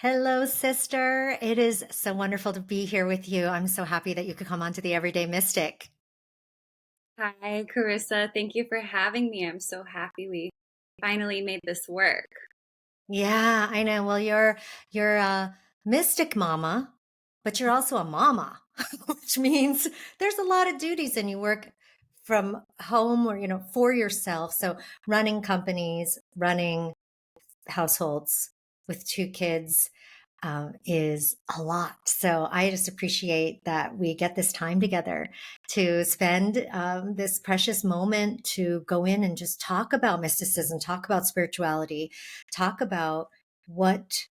Hello, sister. It is so wonderful to be here with you. I'm so happy that you could come on to the Everyday Mystic. Hi, Carissa. Thank you for having me. I'm so happy we finally made this work. Yeah, I know. Well, you're a mystic mama, but you're also a mama, which means there's a lot of duties and you work from home or, for yourself. So running companies, running households with two kids is a lot. So I just appreciate that we get this time together to spend this precious moment to go in and just talk about mysticism, talk about spirituality, talk about what,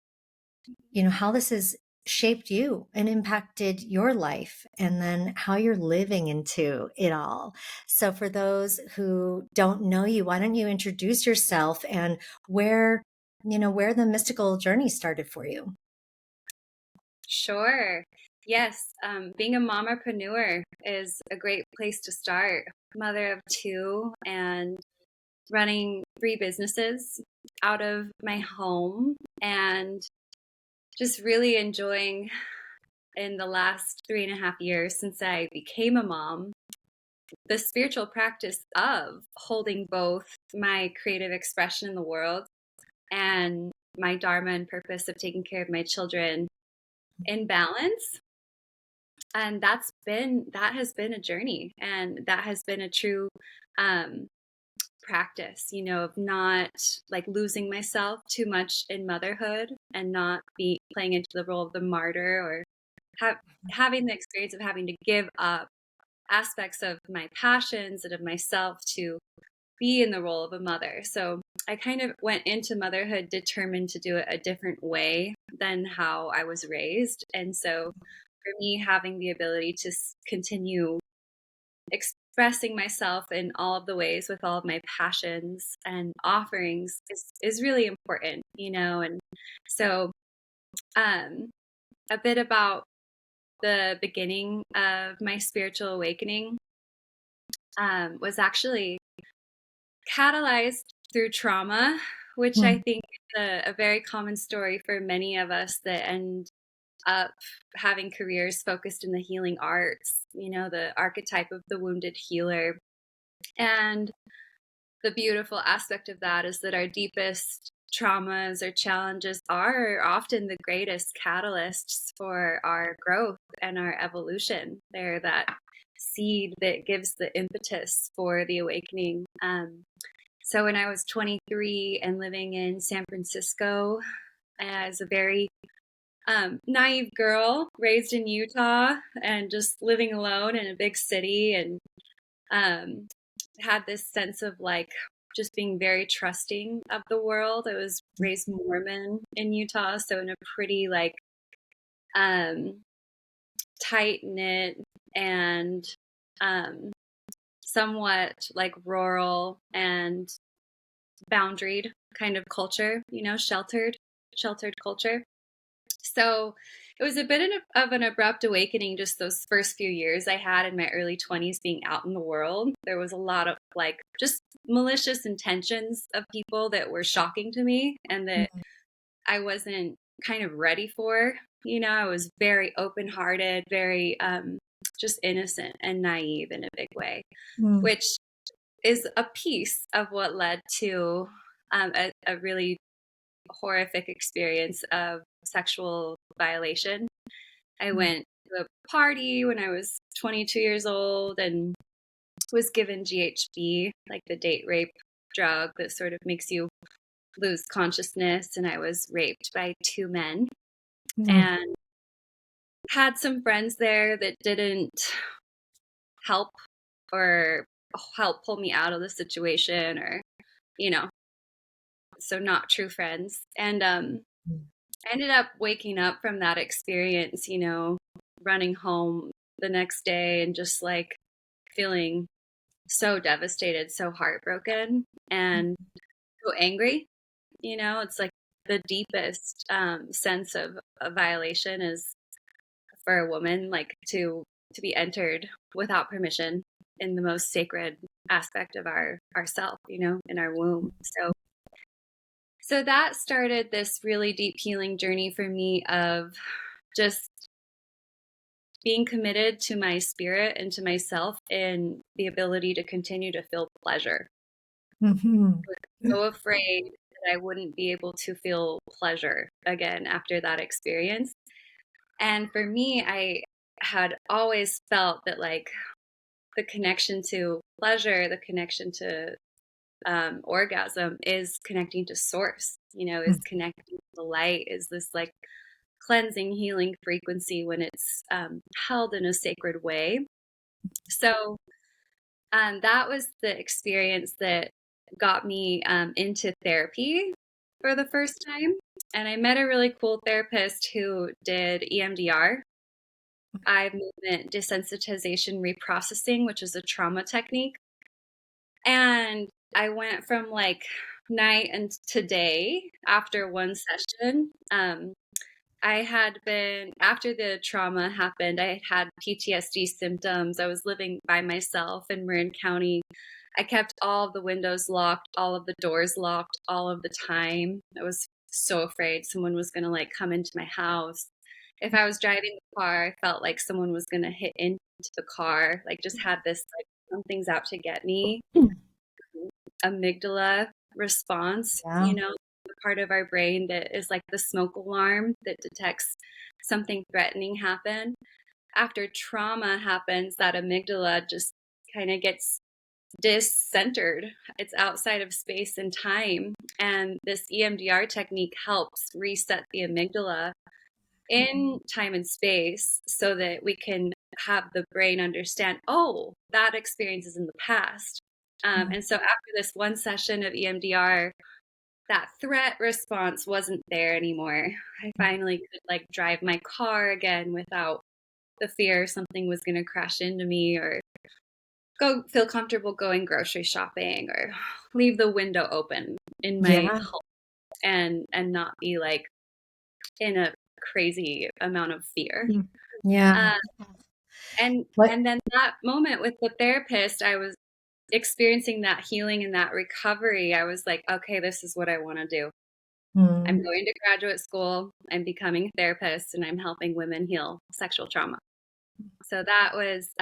how this has shaped you and impacted your life, and then how you're living into it all. So for those who don't know you, why don't you introduce yourself and where the mystical journey started for you? Sure. Yes, being a momapreneur is a great place to start. Mother of two and running three businesses out of my home and just really enjoying in the last 3.5 years since I became a mom, the spiritual practice of holding both my creative expression in the world and my dharma and purpose of taking care of my children in balance. And that has been a journey, and that has been a true um practice, of not like losing myself too much in motherhood and not be playing into the role of the martyr, or have having the experience of having to give up aspects of my passions and of myself to be in the role of a mother. So I kind of went into motherhood determined to do it a different way than how I was raised. And so for me, having the ability to continue expressing myself in all of the ways with all of my passions and offerings is really important, And so um, a bit about the beginning of my spiritual awakening was actually catalyzed through trauma, which I Mm. think is a very common story for many of us that end up having careers focused in the healing arts, the archetype of the wounded healer. And the beautiful aspect of that is that our deepest traumas or challenges are often the greatest catalysts for our growth and our evolution. They're that seed that gives the impetus for the awakening. So when I was 23 and living in San Francisco as a very naive girl raised in Utah and just living alone in a big city, and um, had this sense of like just being very trusting of the world. I was raised Mormon in Utah, so in a pretty like um, tight knit and um, somewhat like rural and boundaried kind of culture, sheltered culture. So it was a bit of an abrupt awakening just those first few years I had in my early 20s being out in the world. There was a lot of like just malicious intentions of people that were shocking to me and that I wasn't kind of ready for. I was very open hearted, very just innocent and naive in a big way, Mm. which is a piece of what led to a really horrific experience of sexual violation. I Mm. went to a party when I was 22 years old and was given GHB, like the date rape drug that sort of makes you lose consciousness. And I was raped by two men Mm. and had some friends there that didn't help or help pull me out of the situation, or, you know, so not true friends. And I ended up waking up from that experience, running home the next day and just like feeling so devastated, so heartbroken, and so angry. It's like the deepest sense of a violation is for a woman, like to be entered without permission in the most sacred aspect of our self, in our womb. So that started this really deep healing journey for me of just being committed to my spirit and to myself and the ability to continue to feel pleasure. Hmm. I was so afraid that I wouldn't be able to feel pleasure again after that experience. And for me, I had always felt that like the connection to pleasure, the connection to orgasm is connecting to source, is connecting to the light, is this like cleansing, healing frequency when it's held in a sacred way. So that was the experience that got me into therapy for the first time. And I met a really cool therapist who did EMDR, eye movement desensitization reprocessing, which is a trauma technique. And I went from like night and to day after one session. I had been, after the trauma happened, I had PTSD symptoms. I was living by myself in Marin County. I kept all of the windows locked, all of the doors locked, all of the time. I was so afraid someone was going to like come into my house. If I was driving the car, I felt like someone was going to hit into the car. Like just had this like something's out to get me. Amygdala response, Yeah. the part of our brain that is like the smoke alarm that detects something threatening happen. After trauma happens, that amygdala just kind of gets discentered. It's outside of space and time. And this EMDR technique helps reset the amygdala in time and space so that we can have the brain understand, oh, that experience is in the past. And so after this one session of EMDR, that threat response wasn't there anymore. I finally could like drive my car again without the fear something was going to crash into me, or go feel comfortable going grocery shopping, or leave the window open in my Yeah. home and not be like in a crazy amount of fear. Yeah. Uh, and What? and then that moment with the therapist, I was experiencing that healing and that recovery. I was like, okay, this is what I want to do. I'm Mm. going to graduate school, I'm becoming a therapist, and I'm helping women heal sexual trauma. So that was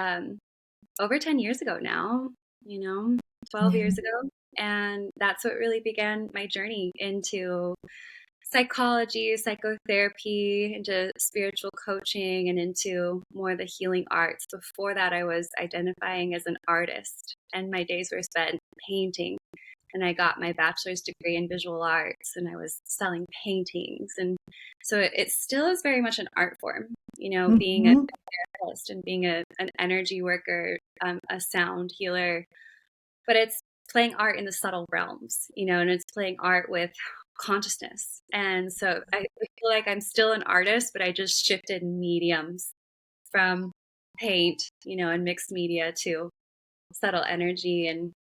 over 10 years ago now, you know, 12 Yeah. years ago. And that's what really began my journey into psychology, psychotherapy, into spiritual coaching, and into more the healing arts. Before that, I was identifying as an artist, and my days were spent painting. And I got my bachelor's degree in visual arts, and I was selling paintings. And so it still is very much an art form, being a Hmm. therapist and being an energy worker, a sound healer, but it's playing art in the subtle realms, and it's playing art with consciousness. And so I feel like I'm still an artist, but I just shifted mediums from paint, and mixed media to subtle energy and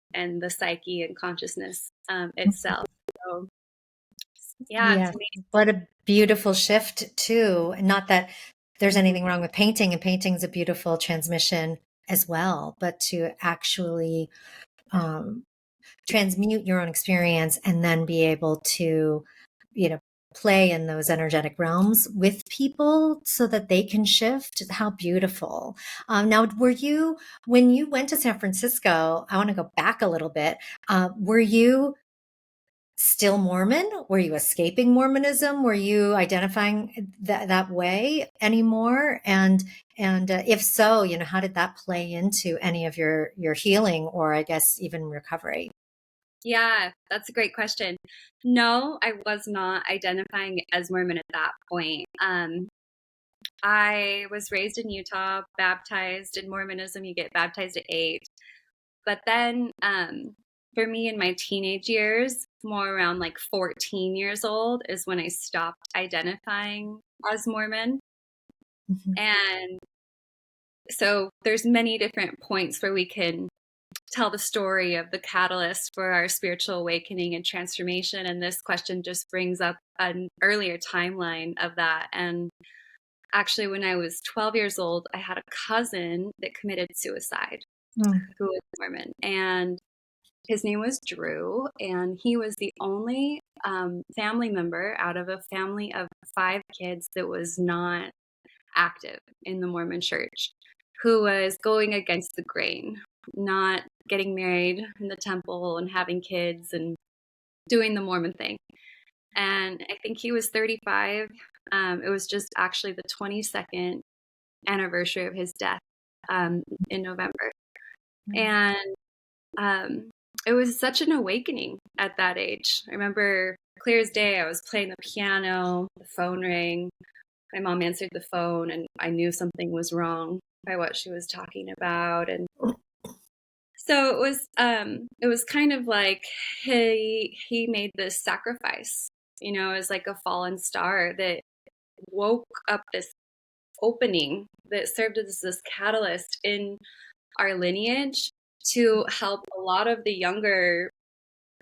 the psyche and consciousness itself. So yeah, Yeah. to me, What a beautiful shift too. Not that there's anything wrong with painting, and painting's a beautiful transmission as well, but to actually um, transmute your own experience and then be able to, you know, play in those energetic realms with people so that they can shift. How beautiful. Now, when you went to San Francisco, I want to go back a little bit. Were you still Mormon? Were you escaping Mormonism? Were you identifying that way anymore? And if so, how did that play into any of your healing, or I guess even recovery? yeah, that's a great question. No, I was not identifying as Mormon at that point. I was raised in Utah, baptized in Mormonism. You get baptized at 8. But then for me in my teenage years, more around like 14 years old, is when I stopped identifying as Mormon. Mhm. And so there's many different points where we can tell the story of the catalyst for our spiritual awakening and transformation. And this question just brings up an earlier timeline of that. And actually, when I was 12 years old, I had a cousin that committed suicide Mm. who was Mormon. And his name was Drew, and he was the only family member out of a family of 5 kids that was not active in the Mormon church, who was going against the grain, not getting married in the temple and having kids and doing the Mormon thing. And I think he was 35. It was just actually the 22nd anniversary of his death in November. And it was such an awakening at that age. I remember clear as day, I was playing the piano, the phone rang. My mom answered the phone, and I knew something was wrong by what she was talking about. And so it was kind of like he made this sacrifice, as like a fallen star that woke up this opening that served as this catalyst in our lineage to help a lot of the younger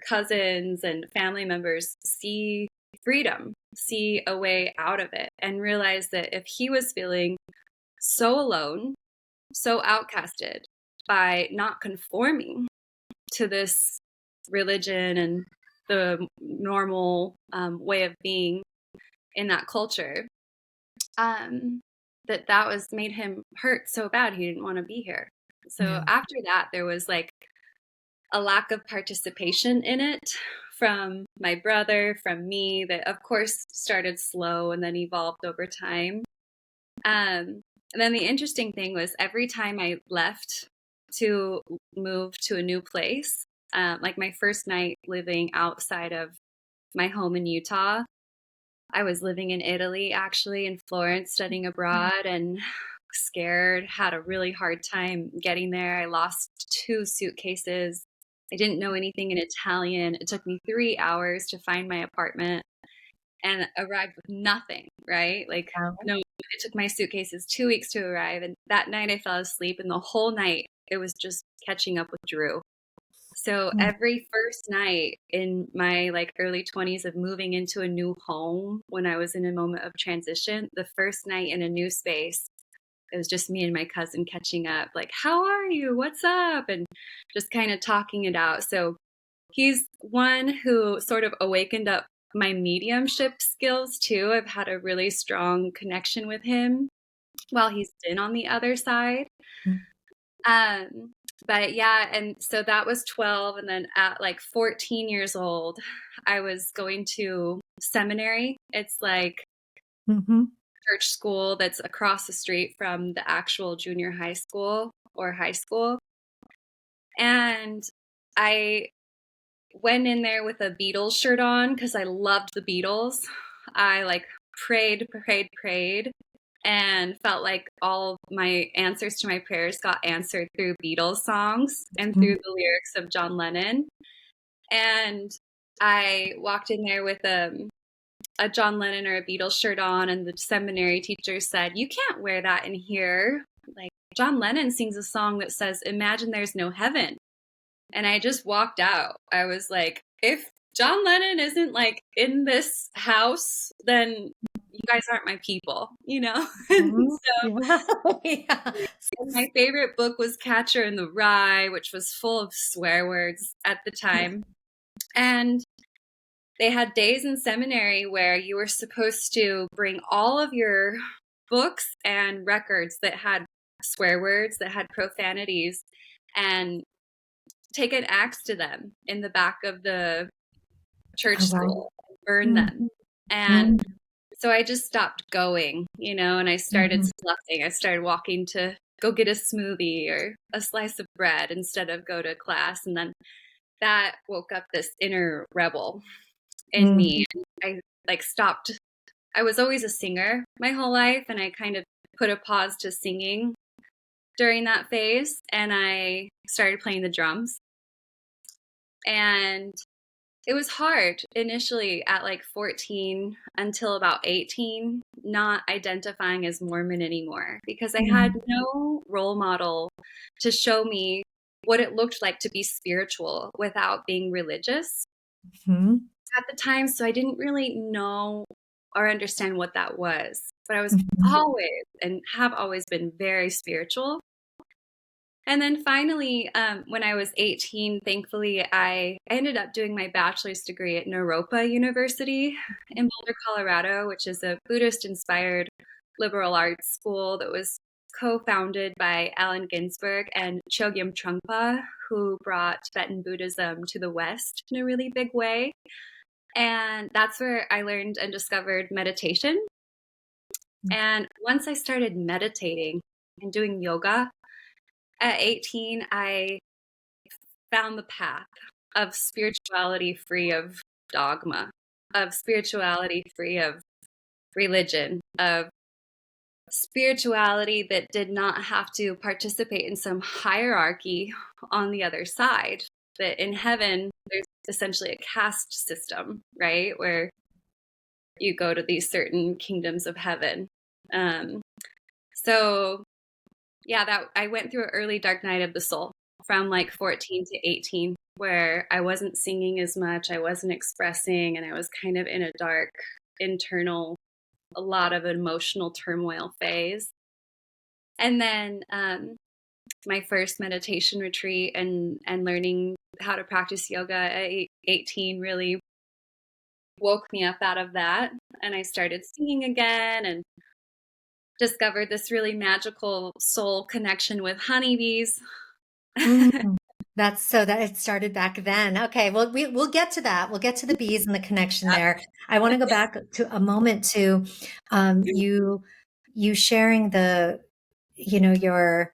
cousins and family members see freedom, see a way out of it, and realize that if he was feeling so alone, so outcasted by not conforming to this religion and the normal way of being in that culture, that was made him hurt so bad he didn't want to be here. So after that, there was like a lack of participation in it from my brother, from me, that of course started slow and then evolved over time. And then the interesting thing was every time I left to move to a new place, like my first night living outside of my home in Utah, I was living in Italy, actually, in Florence, studying abroad, and scared, had a really hard time getting there. I lost 2 suitcases. I didn't know anything in Italian. It took me 3 hours to find my apartment and arrived with nothing, right? Like, no, it took my suitcases 2 weeks to arrive. And that night I fell asleep, and the whole night it was just catching up with Drew. So every first night in my like early 20s of moving into a new home, when I was in a moment of transition, the first night in a new space, it was just me and my cousin catching up, like, how are you? What's up? And just kind of talking it out. So he's one who sort of awakened up my mediumship skills too. I've had a really strong connection with him while he's been on the other side. But yeah, and so that was 12. And then at like 14 years old, I was going to seminary. It's like church school that's across the street from the actual junior high school or high school. And I went in there with a Beatles shirt on because I loved the Beatles. I like prayed, and felt like all my answers to my prayers got answered through Beatles songs and through the lyrics of John Lennon. And I walked in there with a John Lennon or a Beatles shirt on, and the seminary teacher said, "You can't wear that in here. Like, John Lennon sings a song that says, 'Imagine there's no heaven.'" And I just walked out. I was like, if John Lennon isn't like in this house, then you guys aren't my people, And my favorite book was Catcher in the Rye, which was full of swear words at the time. And they had days in seminary where you were supposed to bring all of your books and records that had swear words, that had profanities, and take an axe to them in the back of the church school, burn them. And so I just stopped going, and I started sloughing. I started walking to go get a smoothie or a slice of bread instead of go to class. And then that woke up this inner rebel in me. I like stopped. I was always a singer my whole life, and I kind of put a pause to singing during that phase, and I started playing the drums. And it was hard initially at like 14 until about 18, not identifying as Mormon anymore, because I had no role model to show me what it looked like to be spiritual without being religious at the time. So I didn't really know or understand what that was. But I was always and have always been very spiritual. And then finally, when I was 18, thankfully, I ended up doing my bachelor's degree at Naropa University in Boulder, Colorado, which is a Buddhist inspired liberal arts school that was co founded by Allen Ginsberg and Chogyam Trungpa, who brought Tibetan Buddhism to the West in a really big way. And that's where I learned and discovered meditation. And once I started meditating and doing yoga at 18, I found the path of spirituality free of dogma, of spirituality free of religion, of spirituality that did not have to participate in some hierarchy on the other side. That in heaven, there's essentially a caste system, right? Where you go to these certain kingdoms of heaven. Um, so yeah, that I went through an early dark night of the soul from like 14 to 18, where I wasn't singing as much, I wasn't expressing, and I was kind of in a dark internal, a lot of emotional turmoil phase. And then my first meditation retreat and learning how to practice yoga at 18 really woke me up out of that. And I started singing again and discovered this really magical soul connection with honeybees. Mm, that's so that it started back then. Okay, well, we'll get to that. We'll get to the bees and the connection there. I want to go back to a moment to you sharing the, your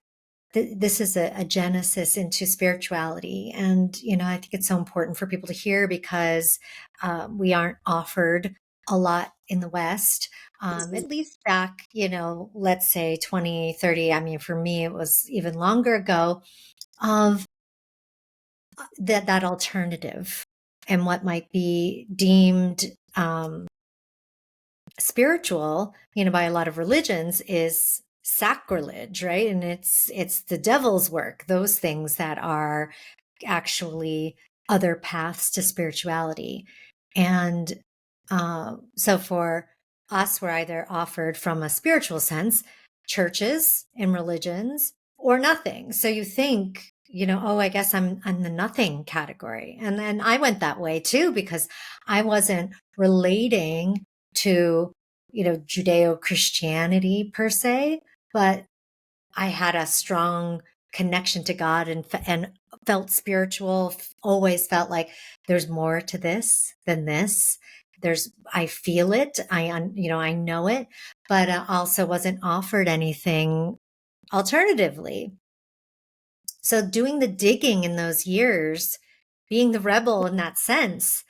this is a genesis into spirituality, and I think it's so important for people to hear because we aren't offered a lot in the West. At least back, let's say 20, 30. I mean, for me, it was even longer ago of that alternative and what might be deemed spiritual, by a lot of religions is sacrilege, right? And it's the devil's work, those things that are actually other paths to spirituality. And so for us, we're either offered from a spiritual sense, churches and religions, or nothing. So you think, oh, I guess I'm the nothing category. And then I went that way too, because I wasn't relating to, Judeo-Christianity per se, but I had a strong connection to God and felt spiritual, always felt like there's more to this than this. I feel it. I know it, but also wasn't offered anything alternatively. So doing the digging in those years, being the rebel in that sense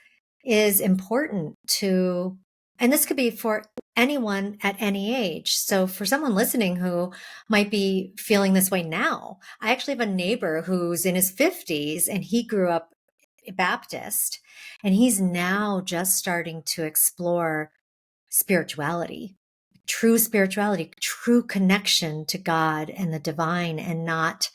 is important and this could be for anyone at any age. So for someone listening who might be feeling this way now, I actually have a neighbor who's in his 50s and he grew up Baptist and he's now just starting to explore spirituality, true connection to God and the divine and not,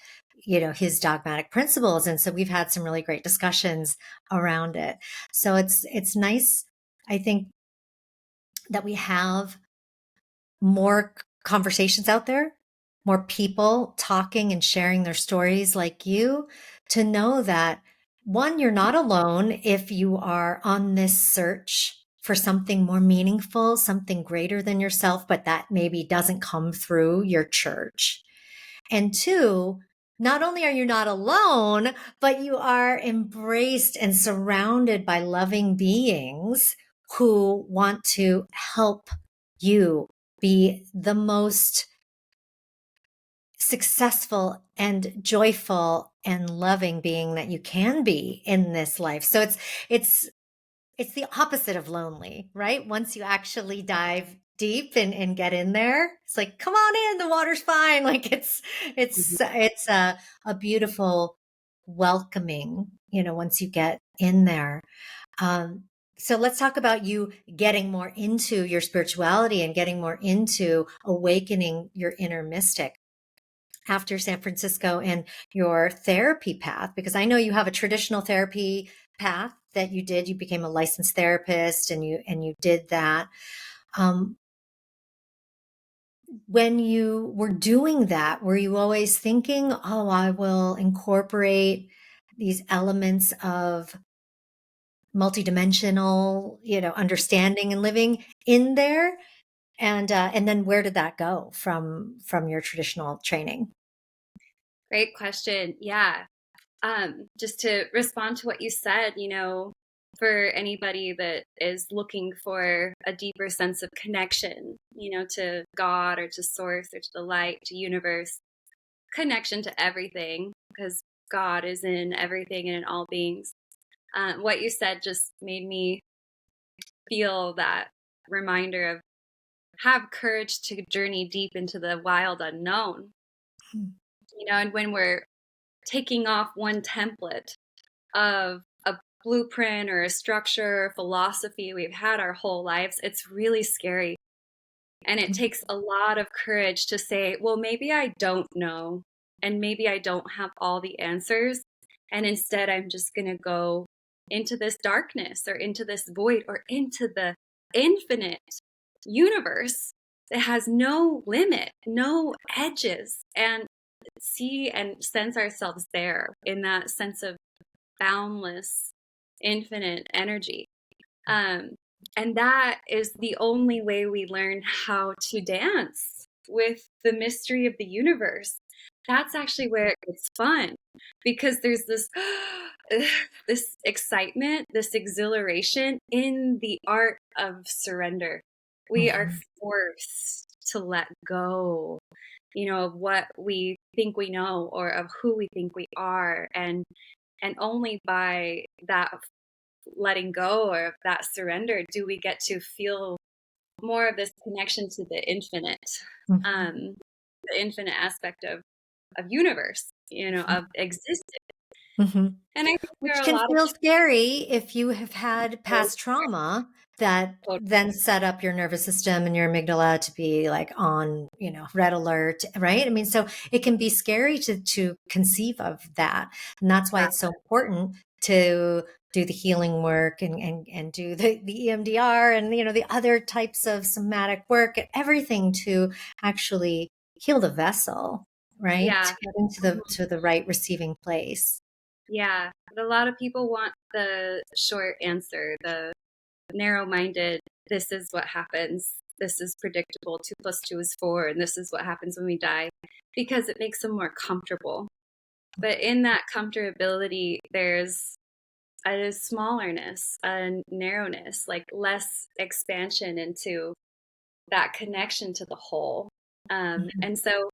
his dogmatic principles. And so we've had some really great discussions around it. So it's nice, I think, that we have more conversations out there, more people talking and sharing their stories like you, to know that one, you're not alone if you are on this search for something more meaningful, something greater than yourself, but that maybe doesn't come through your church. And two, not only are you not alone, but you are embraced and surrounded by loving beings who want to help you be the most successful and joyful and loving being that you can be in this life. So it's the opposite of lonely, right? Once you actually dive deep and get in there, it's like, come on in, the water's fine. Like it's a beautiful welcoming, once you get in there. So let's talk about you getting more into your spirituality and getting more into awakening your inner mystic after San Francisco and your therapy path, because I know you have a traditional therapy path that you did. You became a licensed therapist and you did that. when you were doing that, were you always thinking, oh, I will incorporate these elements of multidimensional, understanding and living in there? And then where did that go from your traditional training? Great question. Yeah. Just to respond to what you said, for anybody that is looking for a deeper sense of connection, to God or to source or to the light, to universe, connection to everything, because God is in everything and in all beings. What you said just made me feel that reminder of have courage to journey deep into the wild unknown, and when we're taking off one template of a blueprint or a structure or philosophy we've had our whole lives, it's really scary. And it takes a lot of courage to say, well, maybe I don't know, and maybe I don't have all the answers. And instead, I'm just going to go into this darkness or into this void or into the infinite universe that has no limit, no edges, and see and sense ourselves there in that sense of boundless, infinite energy. Um, and that is the only way we learn how to dance with the mystery of the universe. That's actually where it gets fun, because there's this this excitement, this exhilaration in the art of surrender. We are Mhm. forced to let go, of what we think we know or of who we think we are, and only by that letting go or of that surrender do we get to feel more of this connection to Mhm. um, the infinite aspect of universe, of existence. Mhm. And I think there Which are a can lot of feel scary if you have had people past trauma that who then set up your nervous system and your amygdala to be like on, red alert, right? I mean, so it can be scary to conceive of that. And that's why it's so important to do the healing work and do the EMDR and, the other types of somatic work and everything to actually heal the vessel, right? To yeah. get into the right receiving place. Yeah, but a lot of people want the short answer, the narrow-minded, this is what happens, this is predictable, 2 + 2 is 4, and this is what happens when we die, because it makes them more comfortable. But in that comfortability, there's a smallerness, a narrowness, like less expansion into that connection to the whole. Mhm. And so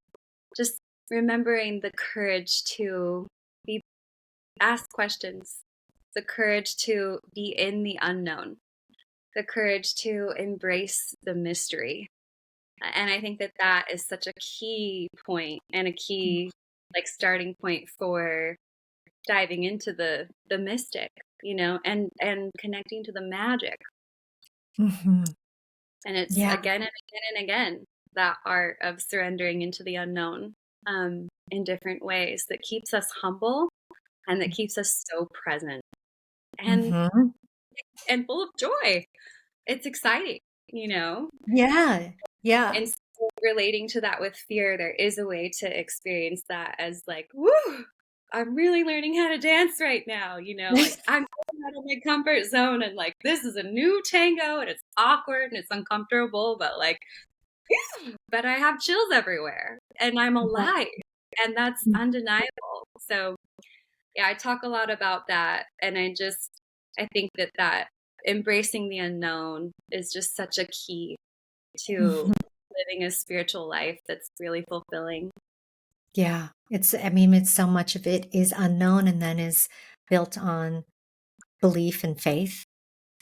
just remembering the courage to be ask questions, the courage to be in the unknown, the courage to embrace the mystery. And I think that that is such a key point and a key like starting point for diving into the mystic, and connecting to the magic. Mhm. And it's Yeah. again and again and again that art of surrendering into the unknown, in different ways that keeps us humble and that keeps us so present and Mhm. and full of joy. It's exciting, you know. Yeah. Yeah. And so relating to that with fear, there is a way to experience that as like, woo, I'm really learning how to dance right now, like I'm getting out of my comfort zone and like this is a new tango and it's awkward and it's uncomfortable, but like, but I have chills everywhere and I'm Yeah. alive and that's undeniable. So yeah, I talk a lot about that. And I think that embracing the unknown is just such a key to Mhm. living a spiritual life that's really fulfilling. Yeah. I mean, it's so much of it is unknown and then is built on belief and faith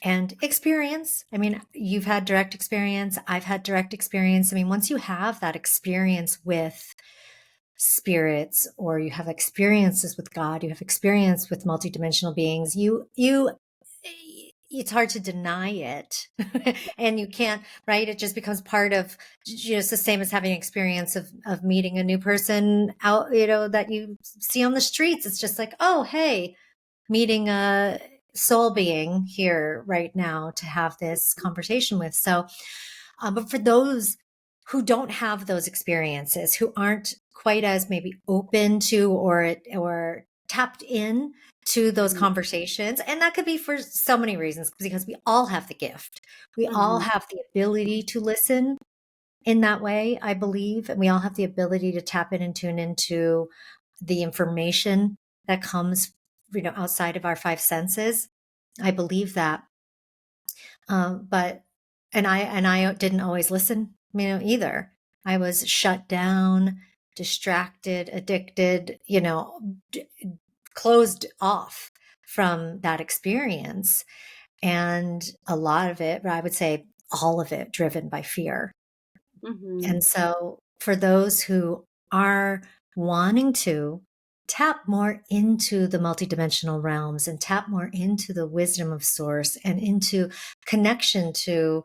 and experience. I mean, you've had direct experience. I've had direct experience. I mean, once you have that experience with spirits or you have experiences with God, you have experience with multidimensional beings, it's hard to deny it. And you can't, right? It just becomes part of just the same as having experience of meeting a new person out, that you see on the streets. It's just like, oh, hey, meeting a soul being here right now to have this conversation with. So, but for those who don't have those experiences, who aren't quite as maybe open to or tapped in to those Mhm. conversations. And that could be for so many reasons, because we all have the gift. We all Mhm. have the ability to listen in that way, I believe. And we all have the ability to tap in and tune into the information that comes, outside of our five senses. I believe that. But and I didn't always listen, either. I was shut down, distracted, addicted, closed off from that experience. And a lot of it, or I would say all of it, driven by fear. Mhm. And so for those who are wanting to tap more into the multidimensional realms and tap more into the wisdom of source and into connection to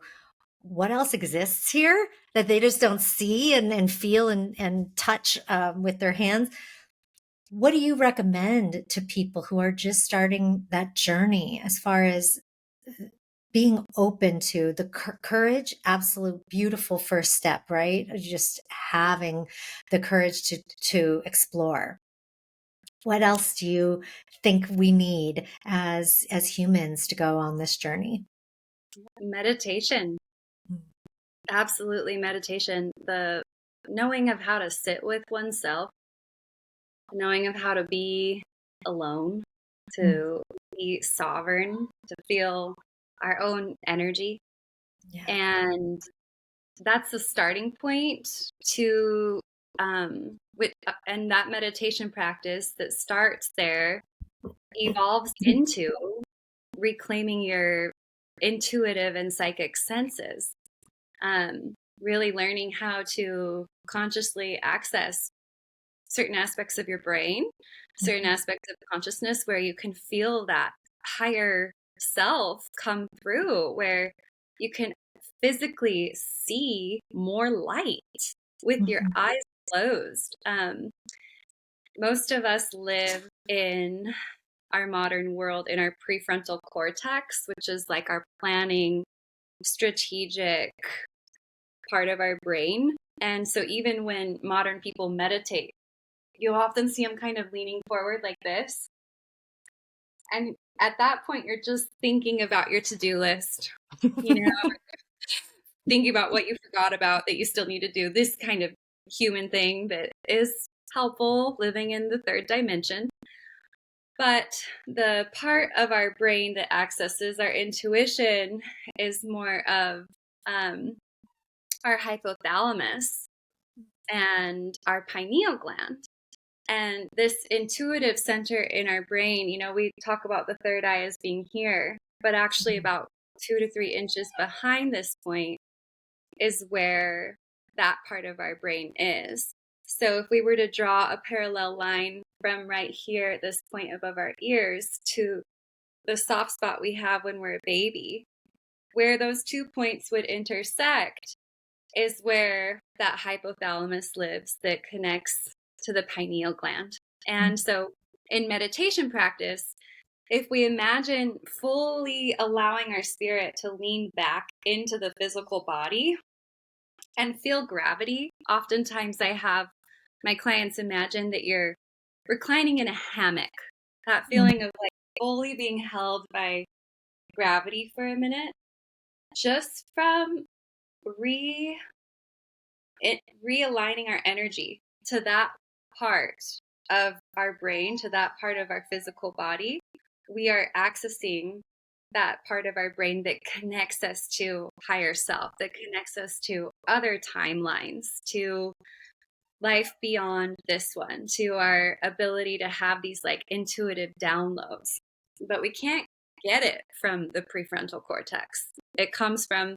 what else exists here that they just don't see and feel and touch with their hands, what do you recommend to people who are just starting that journey as far as being open to the courage? Absolute beautiful first step, right? Just having the courage to explore. What else do you think we need as humans to go on this journey? Meditation. Absolutely meditation. The knowing of how to sit with oneself, knowing of how to be alone, Mm. to be sovereign, to feel our own energy. Yeah. And that's the starting point to and that meditation practice that starts there evolves into reclaiming your intuitive and psychic senses, really learning how to consciously access certain aspects of your brain, certain Mhm. aspects of consciousness where you can feel that higher self come through, where you can physically see more light with your Mhm. eyes closed. Most of us live in our modern world in our prefrontal cortex, which is like our planning, strategic part of our brain. And so even when modern people meditate, you'll often see them kind of leaning forward like this. And at that point, you're just thinking about your to-do list, you know, thinking about what you forgot about that you still need to do, this kind of human thing that is helpful living in the third dimension. But the part of our brain that accesses our intuition is more of um, our hypothalamus and our pineal gland. And this intuitive center in our brain, we talk about the third eye as being here, but actually Mhm. about 2 to 3 inches behind this point is where that part of our brain is. So if we were to draw a parallel line from right here at this point above our ears to the soft spot we have when we're a baby, where those 2 points would intersect is where that hypothalamus lives that connects to the pineal gland. And so in meditation practice, if we imagine fully allowing our spirit to lean back into the physical body and feel gravity, oftentimes I have my clients imagine that you're reclining in a hammock, that feeling of like fully being held by gravity for a minute, just from re realigning our energy to that part of our brain, to that part of our physical body. We are accessing that part of our brain that connects us to higher self, that connects us to other timelines, to life beyond this one, to our ability to have these like intuitive downloads. But we can't get it from the prefrontal cortex. It comes from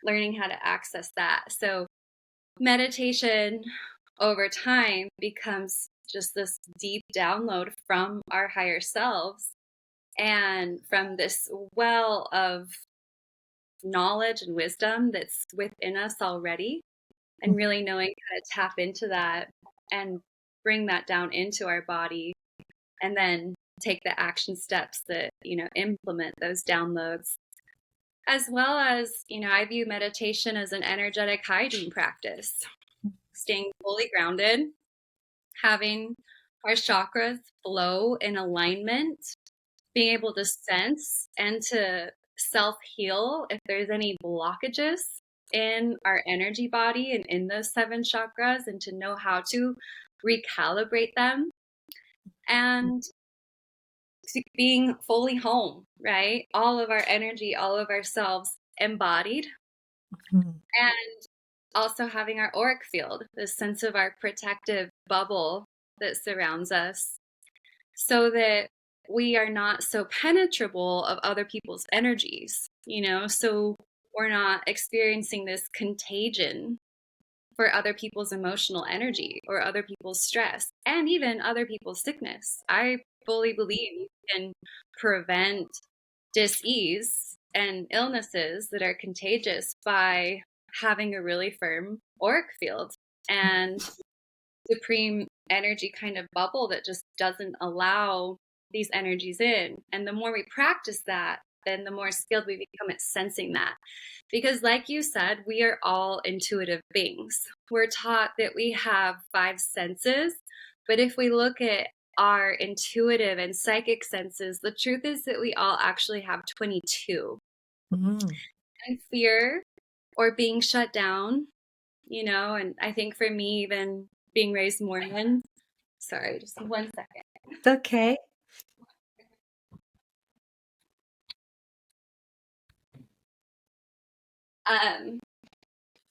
learning how to access that. So meditation over time becomes just this deep download from our higher selves and from this well of knowledge and wisdom that's within us already, and really knowing how to tap into that and bring that down into our body, and then take the action steps that implement those downloads. as well as, I view meditation as an energetic hygiene practice, staying fully grounded, having our chakras flow in alignment, being able to sense and to self heal if there's any blockages in our energy body and in those seven chakras, and to know how to recalibrate them, and being fully home, right? All of our energy, all of ourselves embodied, Mhm. and also having our auric field, this sense of our protective bubble that surrounds us, so that we are not so penetrable of other people's energies, so we're not experiencing this contagion for other people's emotional energy or other people's stress and even other people's sickness. I fully believe you can prevent dis-ease and illnesses that are contagious by having a really firm auric field and supreme energy kind of bubble that just doesn't allow these energies in. And the more we practice that, then the more skilled we become at sensing that. Because, like you said, we are all intuitive beings. We're taught that we have five senses, but if we look at our intuitive and psychic senses, the truth is that we all actually have 22. Mhm. And fear or being shut down, and I think for me, even being raised Mormon, sorry, just 1 second. It's okay. Um,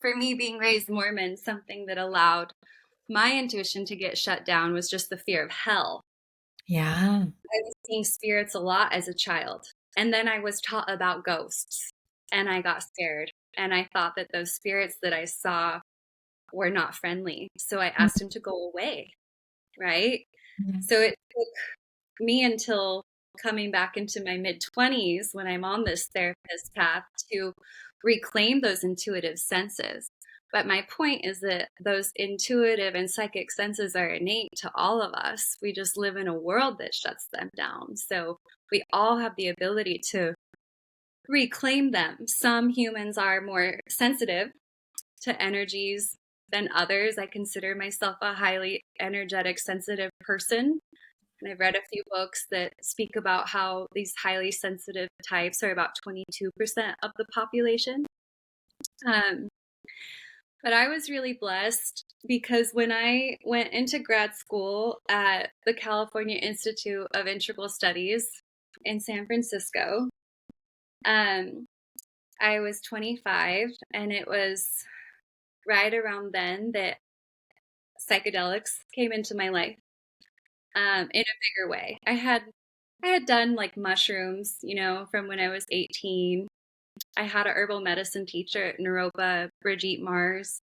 for me, being raised Mormon, something that allowed my intuition to get shut down was just the fear of hell. Yeah. I was seeing spirits a lot as a child. And then I was taught about ghosts and I got scared. And I thought that those spirits that I saw were not friendly. So I asked him to go away. Right. Mhm. So it took me until coming back into my mid 20s, when I'm on this therapist path, to reclaim those intuitive senses. But my point is that those intuitive and psychic senses are innate to all of us. We just live in a world that shuts them down. So we all have the ability to reclaim them. Some humans are more sensitive to energies than others. I consider myself a highly energetic, sensitive person. And I've read a few books that speak about how these highly sensitive types are about 22% of the population. Um, but I was really blessed because when I went into grad school at the California Institute of Integral Studies in San Francisco, um, I was 25, and it was right around then that psychedelics came into my life, in a bigger way. I had done like mushrooms, from when I was 18. I had a herbal medicine teacher at Naropa, Brigitte Mars,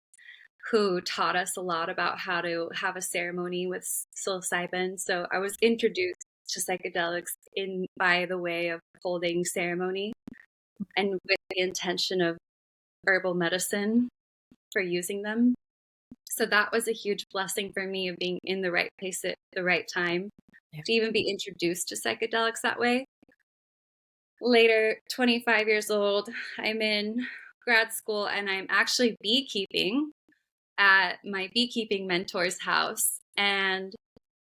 who taught us a lot about how to have a ceremony with psilocybin. So I was introduced to psychedelics in by the way of holding ceremony and with the intention of herbal medicine for using them. So that was a huge blessing for me, of being in the right place at the right time Yeah. to even be introduced to psychedelics that way. Later, 25 years old, I'm in grad school and I'm actually beekeeping at my beekeeping mentor's house. And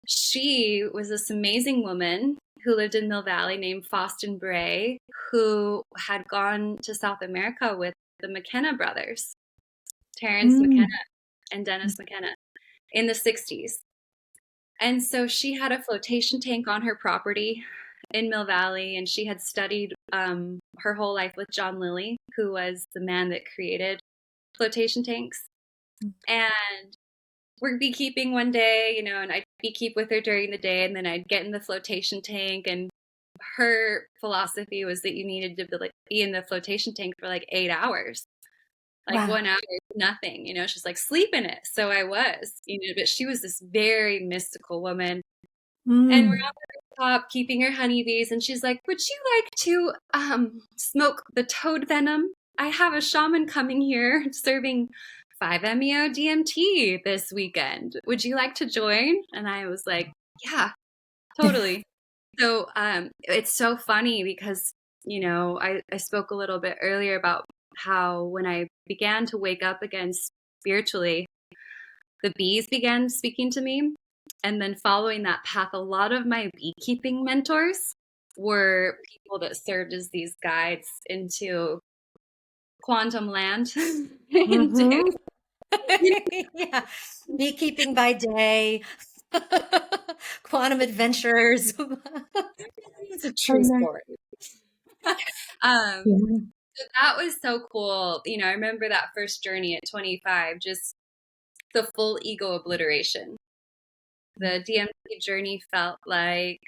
she was this amazing woman who lived in Mill Valley named Faustin Bray, who had gone to South America with the McKenna brothers, Terrence McKenna Mm. and Dennis McKenna, in the 60s. And so she had a flotation tank on her property in Mill Valley, and she had studied her whole life with John Lilly, who was the man that created flotation tanks. And we're beekeeping one day, and I'd beekeep with her during the day, and then I'd get in the flotation tank. And her philosophy was that you needed to be in the flotation tank for like 8 hours. Like Wow. 1 hour is nothing, she's like, sleep in it. So I was, but she was this very mystical woman. And we're Mm. on the top keeping her honeybees, and she's like, would you like to smoke the toad venom? I have a shaman coming here serving 5-MeO DMT this weekend. Would you like to join? And I was like, yeah, totally. So it's so funny because I spoke a little bit earlier about how when I began to wake up again spiritually, the bees began speaking to me. And then following that path, a lot of my beekeeping mentors were people that served as these guides into quantum land. into, Mm-hmm. Yeah. Beekeeping by day, quantum adventurers. it's a Oh, true no. story. um, Yeah. so that was so cool. I remember that first journey at 25, just the full ego obliteration. The DMT journey felt like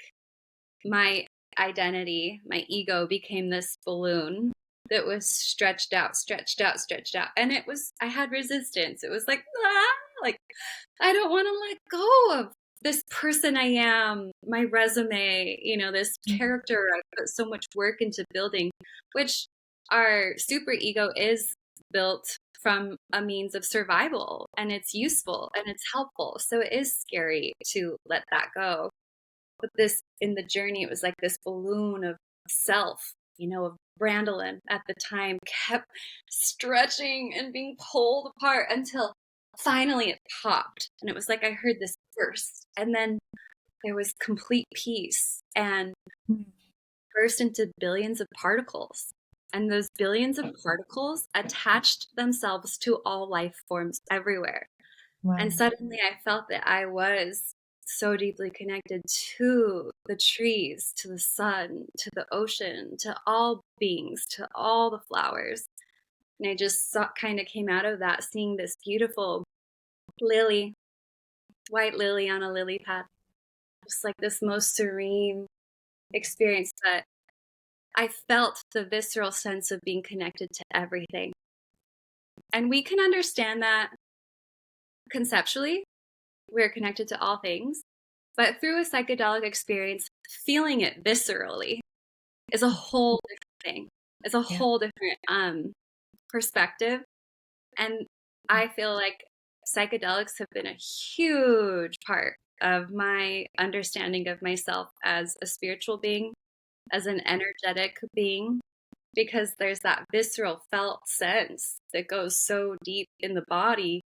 my identity, my ego became this balloon that was stretched out, stretched out, stretched out. And I had resistance. It was like, like, I don't want to let go of this person I am, my resume, this character I put so much work into building, which our super ego is built from a means of survival, and it's useful and it's helpful. So it is scary to let that go. But in the journey, it was like this balloon of self, of Brandilyn at the time kept stretching and being pulled apart until finally it popped. And it was like I heard this burst. And then there was complete peace and burst into billions of particles. And those billions of particles attached themselves to all life forms everywhere. Wow. And suddenly I felt that I was so deeply connected to the trees, to the sun, to the ocean, to all beings, to all the flowers. And I just kind of came out of that seeing this beautiful lily, white lily on a lily pad, just like this most serene experience that I felt the visceral sense of being connected to everything. And we can understand that conceptually. We're connected to all things. But through a psychedelic experience, feeling it viscerally is a whole different thing. It's a whole different perspective. And I feel like psychedelics have been a huge part of my understanding of myself as a spiritual being, as an energetic being, because there's that visceral felt sense that goes so deep in the body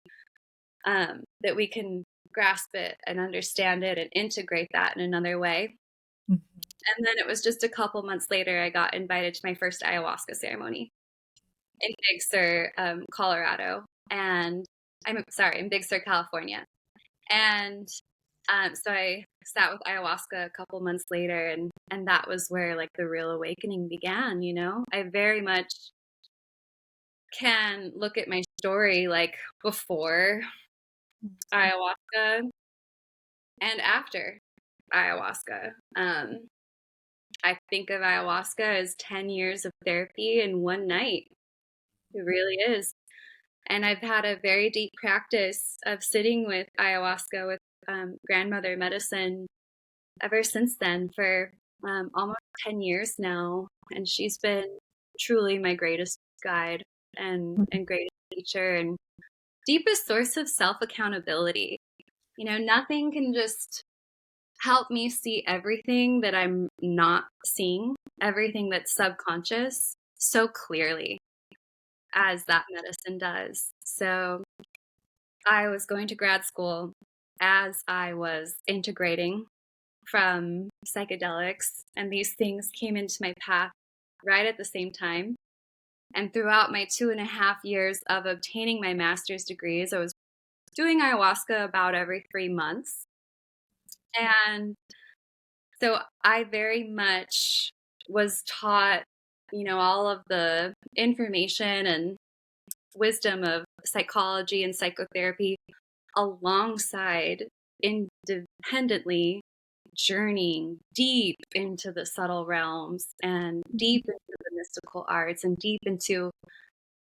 that we can grasp it and understand it and integrate that in another way. And then it was just a couple months later, I got invited to my first ayahuasca ceremony in Big Sur, Colorado. And in Big Sur, California. And so I sat with ayahuasca a couple months later, and that was where like the real awakening began. I very much can look at my story like before ayahuasca and after ayahuasca. I think of ayahuasca as 10 years of therapy in one night. It really is. And I've had a very deep practice of sitting with ayahuasca with grandmother medicine ever since then for almost 10 years now. And she's been truly my greatest guide and greatest teacher and deepest source of self accountability. Nothing can just help me see everything that I'm not seeing, everything that's subconscious so clearly as that medicine does. So I was going to grad school as I was integrating from psychedelics, and these things came into my path right at the same time. And throughout my 2.5 years of obtaining my master's degrees, I was doing ayahuasca about every 3 months. And so I very much was taught, all of the information and wisdom of psychology and psychotherapy alongside independently journeying deep into the subtle realms and deep into the mystical arts and deep into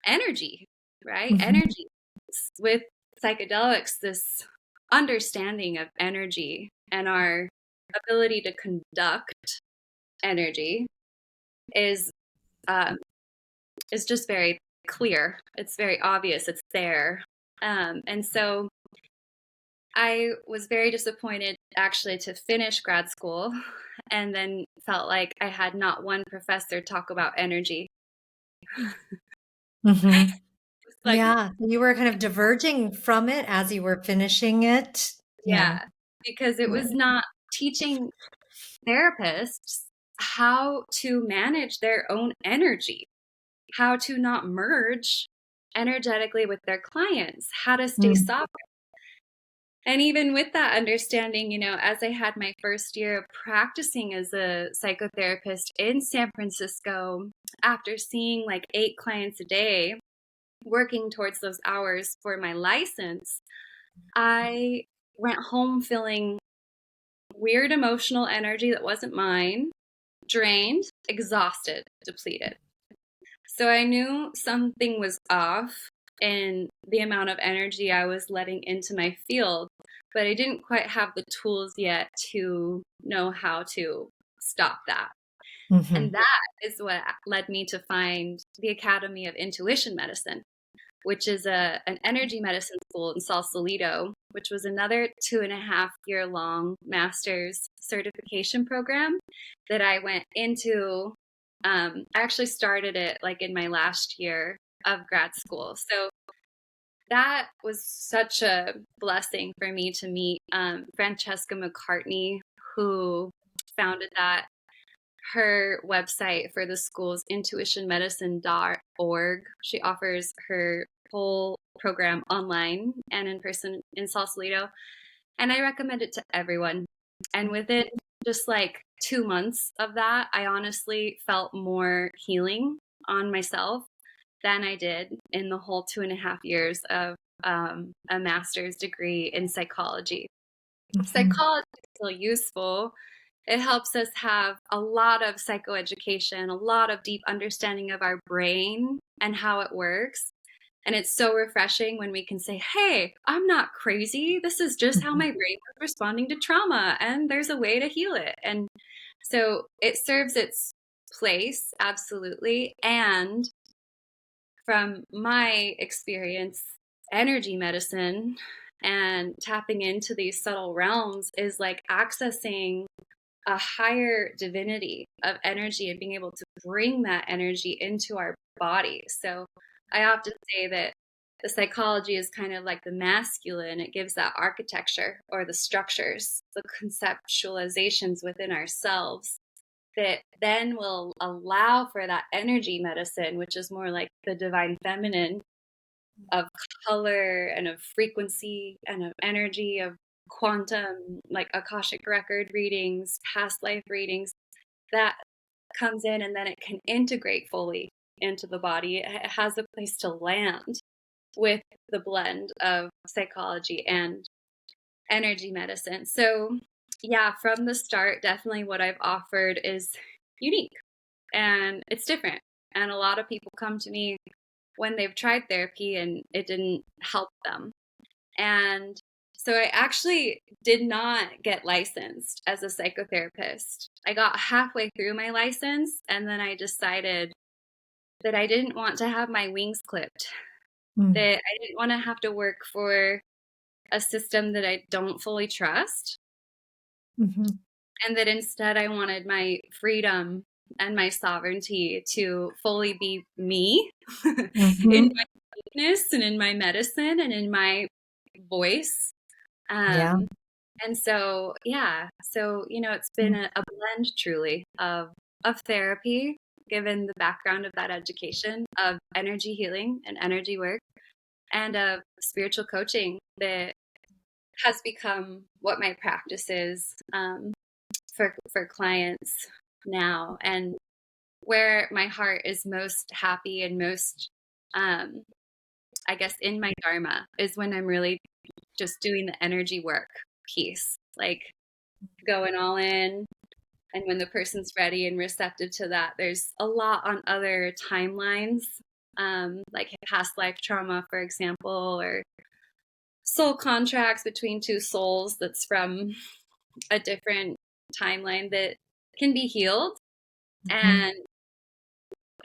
energy, right? Energy with psychedelics, this understanding of energy and our ability to conduct energy is just very clear. It's very obvious. It's there. And so I was very disappointed actually to finish grad school and then felt like I had not one professor talk about energy. Hmm. It's like, Yeah, you were kind of diverging from it as you were finishing it. Yeah. yeah, because it Yeah. was not teaching therapists how to manage their own energy, how to not merge energetically with their clients, how to stay Mm. sovereign. And even with that understanding, as I had my first year of practicing as a psychotherapist in San Francisco, after seeing like 8 clients a day, working towards those hours for my license, I went home feeling weird emotional energy that wasn't mine, drained, exhausted, depleted. So I knew something was off in the amount of energy I was letting into my field, but I didn't quite have the tools yet to know how to stop that. And Hmm. that is what led me to find the Academy of Intuition Medicine, which is an energy medicine school in Sausalito, which was another 2.5 year long master's certification program that I went into. I actually started it like in my last year of grad school. So that was such a blessing for me to meet Francesca McCartney, who founded that. Her website for the school is intuitionmedicine.org. She offers her whole program online and in person in Sausalito. And I recommend it to everyone. And within just like 2 months of that, I honestly felt more healing on myself than I did in the whole 2.5 years of a master's degree in psychology. Hmm. Psychology is still useful. It helps us have a lot of psychoeducation, a lot of deep understanding of our brain and how it works. And it's so refreshing when we can say, hey, I'm not crazy. This is just how my brain was responding to trauma, and there's a way to heal it. And so it serves its place, absolutely. And from my experience, energy medicine and tapping into these subtle realms is like accessing a higher divinity of energy and being able to bring that energy into our body. So I often say that the psychology is kind of like the masculine. It gives that architecture or the structures, the conceptualizations within ourselves that then will allow for that energy medicine, which is more like the divine feminine of color and of frequency and of energy, of quantum, like Akashic record readings, past life readings, that comes in and then it can integrate fully into the body. It has a place to land with the blend of psychology and energy medicine. So, yeah, from the start, definitely what I've offered is unique and it's different. And a lot of people come to me when they've tried therapy and it didn't help them. And so I actually did not get licensed as a psychotherapist. I got halfway through my license and then I decided that I didn't want to have my wings clipped, Mm. that I didn't want to have to work for a system that I don't fully trust, Hmm. and that instead I wanted my freedom and my sovereignty to fully be me in Hmm. my weakness and in my medicine and in my voice. Yeah. Um, and so, yeah, so, it's been a blend truly of therapy, given the background of that education, of energy healing and energy work, and of spiritual coaching that has become what my practice is for clients now, and where my heart is most happy and most, um, I guess, in my dharma is when I'm really just doing the energy work piece, like going all in. And when the person's ready and receptive to that, there's a lot on other timelines, like past life trauma, for example, or soul contracts between two souls that's from a different timeline that can be healed. Hmm. And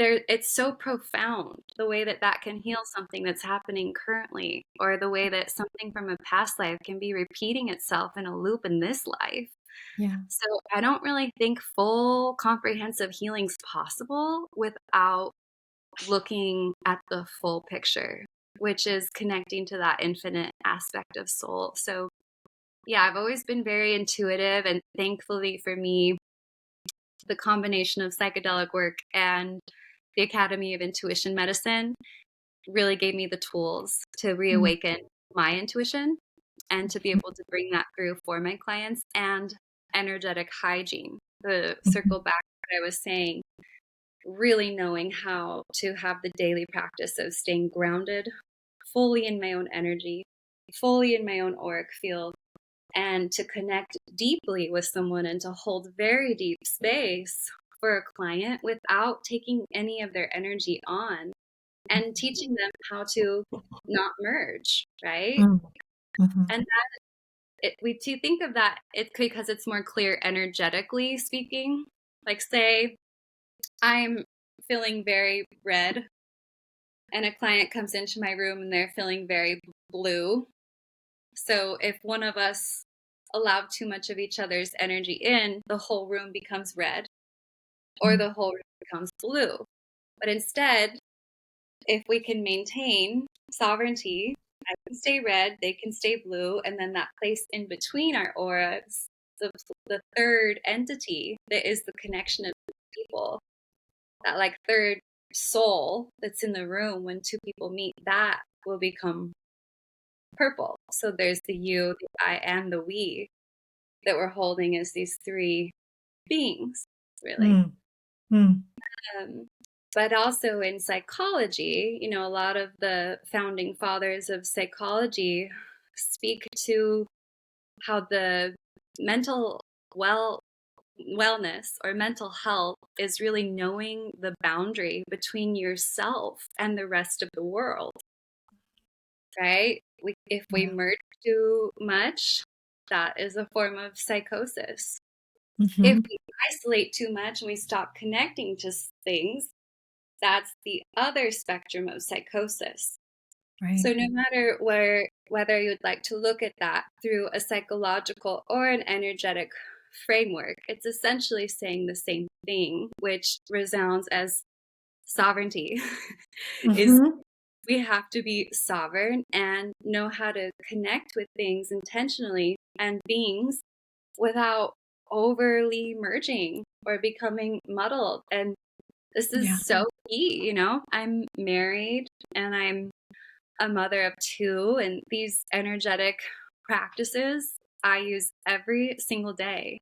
it's so profound the way that that can heal something that's happening currently, or the way that something from a past life can be repeating itself in a loop in this life. Yeah. So I don't really think full comprehensive healing's possible without looking at the full picture, which is connecting to that infinite aspect of soul. So yeah, I've always been very intuitive, and thankfully for me, the combination of psychedelic work and the Academy of Intuition Medicine really gave me the tools to Mm, reawaken my intuition and to be able to bring that through for my clients. And energetic hygiene, the mhm, circle back to what I was saying, really knowing how to have the daily practice of staying grounded, fully in my own energy, fully in my own auric field, and to connect deeply with someone and to hold very deep space for a client without taking any of their energy on, and teaching them how to not merge, right? mm, mhm, And we to think of that, it's because it's more clear energetically speaking. Like, say I'm feeling very red, and a client comes into my room and they're feeling very blue. So if one of us allow too much of each other's energy in, the whole room becomes red, or mm, the whole room becomes blue. But instead, if we can maintain sovereignty, I can stay red, they can stay blue, and then that place in between our auras, the, the third entity that is the connection of people, that like third soul that's in the room when two people meet, that will become purple. So there's the you, the I, and the we that we're holding as these three beings, really. mm, mm, Um, but also in psychology, a lot of the founding fathers of psychology speak to how the mental well wellness or mental health is really knowing the boundary between yourself and the rest of the world, right? If we yeah. merge too much, that is a form of psychosis. If Mhm, we isolate too much and we stop connecting to things, that's the other spectrum of psychosis. right. So no matter whether you'd like to look at that through a psychological or an energetic framework, it's essentially saying the same thing, which resounds as sovereignty. Is Mhm, we have to be sovereign and know how to connect with things intentionally and beings without overly merging or becoming muddled. And this yeah. is so key. I'm married and I'm a mother of two, and these energetic practices I use every single day,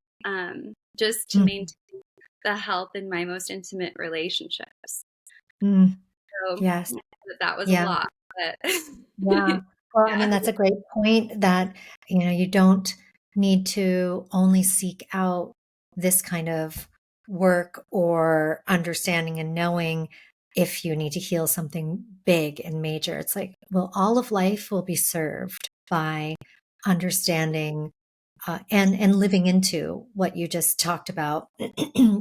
just to Mhm, maintain the health in my most intimate relationships. mm, So yes. that was a Yeah. lot, but Yeah. Well, I mean, yeah. that's a great point that, you don't need to only seek out this kind of work or understanding and knowing if you need to heal something big and major. It's like, well, all of life will be served by understanding and living into what you just talked about.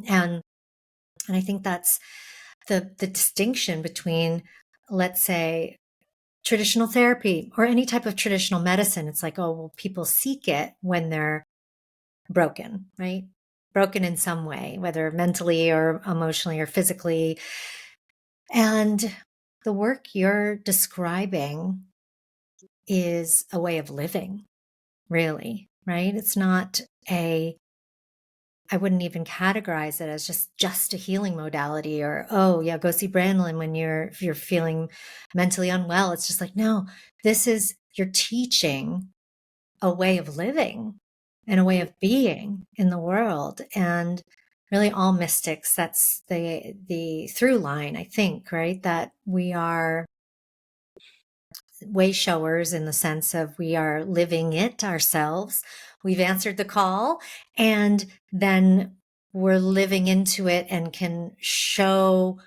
And I think that's the distinction between, let's say, traditional therapy or any type of traditional medicine. It's like, oh, well, people seek it when they're broken, right? Broken in some way, whether mentally or emotionally or physically. And the work you're describing is a way of living, really, right? It's not a I wouldn't even categorize it as just a healing modality or, oh yeah, go see Brandilyn when if you're feeling mentally unwell. It's just like, no, you're teaching a way of living and a way of being in the world. And really all mystics, that's the through line, I think, right? That we are way showers in the sense of we are living it ourselves. We've answered the call, and then we're living into it and can show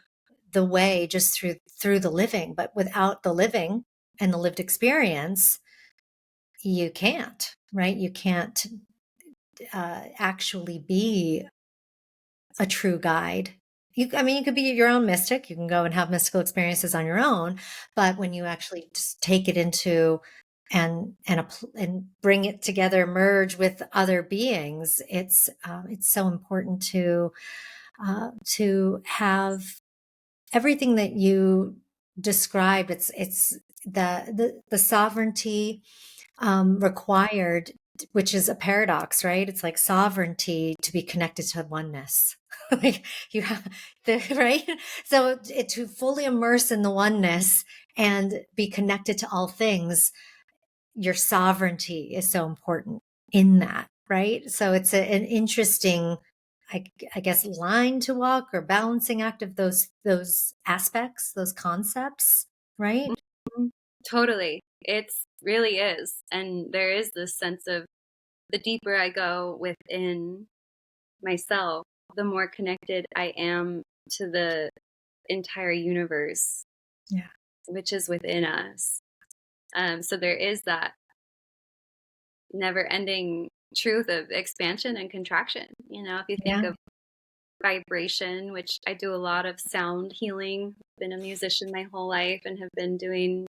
the way just through the living. But without the living and the lived experience, you can't, right? You can't actually be a true guide. I mean, you could be your own mystic. You can go and have mystical experiences on your own, but when you actually just take it into and bring it together, merge with other beings, it's so important to have everything that you described. It's the sovereignty required, which is a paradox, right? It's like sovereignty to be connected to oneness. Like you have right. So to fully immerse in the oneness and be connected to all things, your sovereignty is so important in that, right? So it's an interesting, I guess, line to walk or balancing act of those aspects, those concepts, right? Mhm. Totally. It's really is. And there is this sense of the deeper I go within myself, the more connected I am to the entire universe, Yeah. which is within us. So there is that never ending truth of expansion and contraction. If you think Yeah. of vibration, which I do a lot of sound healing, been a musician my whole life and have been doing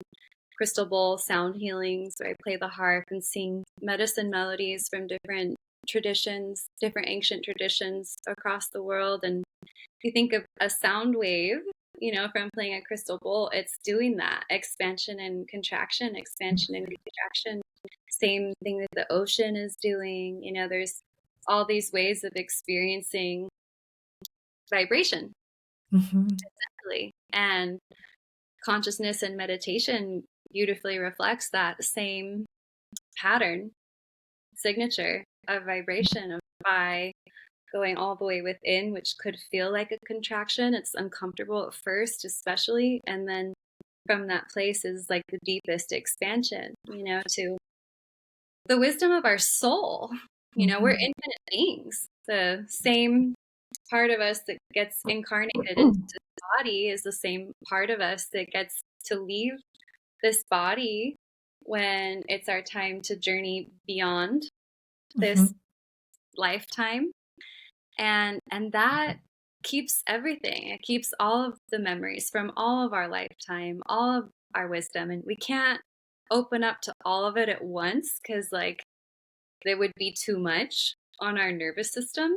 crystal bowl sound healings where I play the harp and sing medicine melodies from different traditions, different ancient traditions across the world. And if you think of a sound wave, from playing a crystal bowl, it's doing that expansion and contraction. Same thing that the ocean is doing. There's all these ways of experiencing vibration, Hmm. really. And consciousness and meditation beautifully reflects that same pattern, signature of vibration of by going all the way within, which could feel like a contraction. It's uncomfortable at first, especially. And then from that place is like the deepest expansion, to the wisdom of our soul. We're Hmm. infinite beings. The same part of us that gets incarnated into this body is the same part of us that gets to leave this body when it's our time to journey beyond this Hmm. lifetime. And that keeps everything. It keeps all of the memories from all of our lifetime, all of our wisdom. And we can't open up to all of it at once because like there would be too much on our nervous system.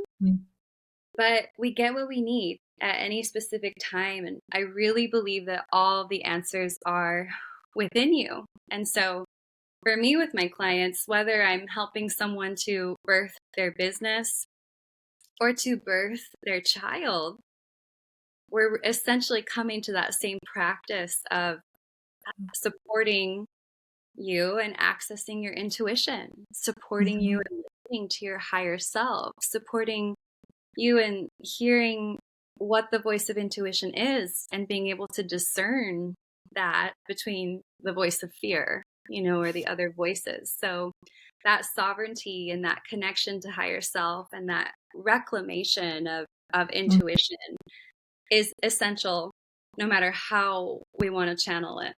But we get what we need at any specific time. And I really believe that all the answers are within you. And so for me, with my clients, whether I'm helping someone to birth their business or to birth their child, we're essentially coming to that same practice of supporting you and accessing your intuition, supporting you Hmm. and listening to your higher self, supporting you and hearing what the voice of intuition is and being able to discern that between the voice of fear, or the other voices. So that sovereignty and that connection to higher self and that reclamation of intuition is essential no matter how we want to channel it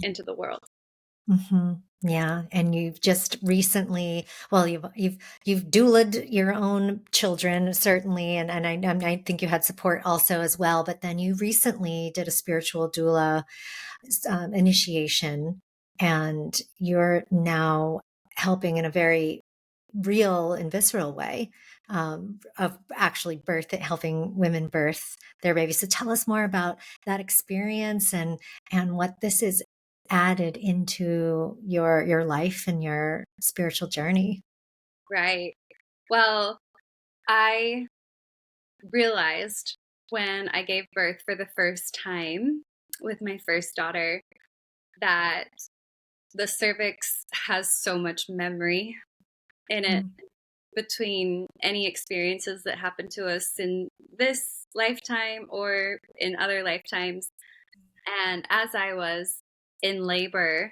into the world. Hmm. Yeah, and you've just recently, well, you've doulaed your own children, certainly, and I think you had support also as well. But then you recently did a spiritual doula initiation, and you're now helping in a very real and visceral way of actually helping women birth their babies. So tell us more about that experience and what this is added into your life and your spiritual journey. Right. Well, I realized when I gave birth for the first time with my first daughter that the cervix has so much memory in it Mm. between any experiences that happen to us in this lifetime or in other lifetimes. And as I was in labor,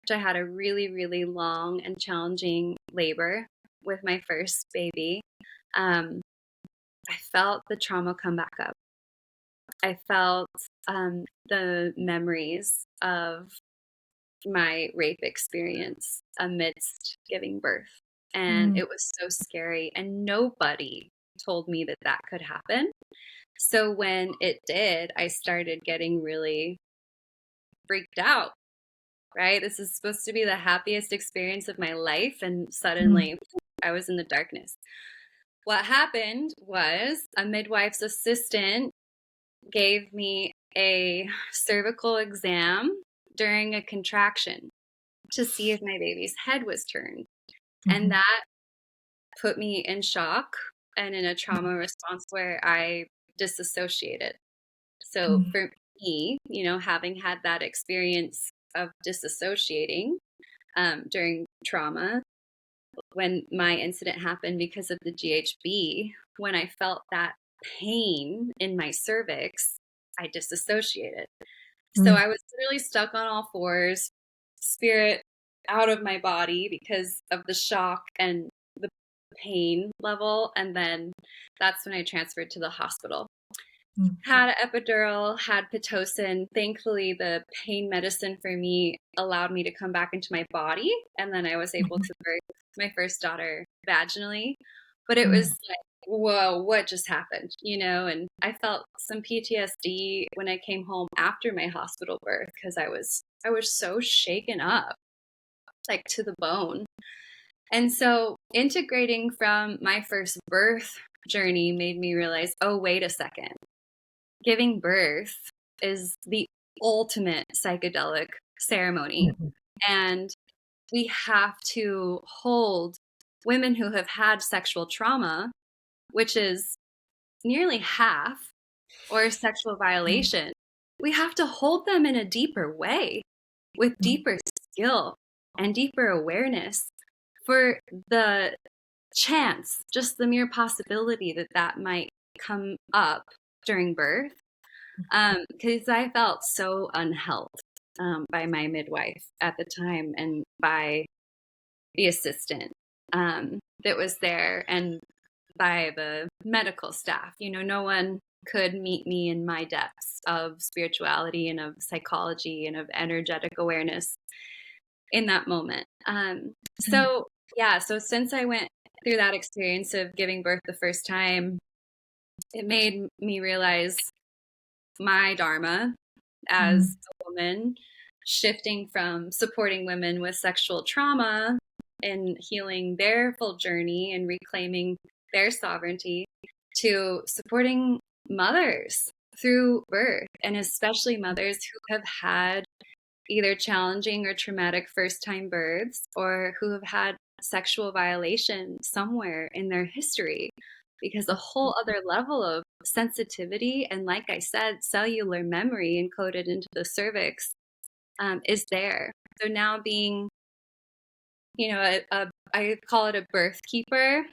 which I had a really, really long and challenging labor with my first baby, um, I felt the trauma come back up. I felt the memories of my rape experience amidst giving birth. And Mm. it was so scary. And nobody told me that that could happen. So when it did, I started getting really freaked out, right? This is supposed to be the happiest experience of my life, and Mm, suddenly I was in the darkness. What happened was a midwife's assistant gave me a cervical exam during a contraction to see if my baby's head was turned. And mhm, that put me in shock and in a trauma response where I disassociated. So mm, for me, having had that experience of disassociating during trauma, when my incident happened because of the GHB, when I felt that pain in my cervix, I disassociated. So mm, I was literally stuck on all fours, spirit out of my body because of the shock and the pain level. And then that's when I transferred to the hospital. mm, Had an epidural, had Pitocin. Thankfully, the pain medicine for me allowed me to come back into my body. And then I was able mhm, to birth my first daughter vaginally. But it was mm, like, whoa, what just happened? And I felt some PTSD when I came home after my hospital birth because I was so shaken up, like to the bone. And so integrating from my first birth journey made me realize, oh, wait a second. Giving birth is the ultimate psychedelic ceremony. mhm, And we have to hold women who have had sexual trauma, which is nearly half, or sexual mm, violation. We have to hold them in a deeper way with mm, deeper skill and deeper awareness for the chance, just the mere possibility that that might come up during birth. Because I felt so unheld by my midwife at the time and by the assistant that was there and by the medical staff. No one could meet me in my depths of spirituality and of psychology and of energetic awareness in that moment. mm, So since I went through that experience of giving birth the first time, it made me realize my dharma as mm, a woman, shifting from supporting women with sexual trauma and healing their full journey and reclaiming their sovereignty to supporting mothers through birth, and especially mothers who have had either challenging or traumatic first time births or who have had sexual violation somewhere in their history, because a whole other level of sensitivity and, like I said, cellular memory encoded into the cervix is there. So now being, I call it a birth keeper,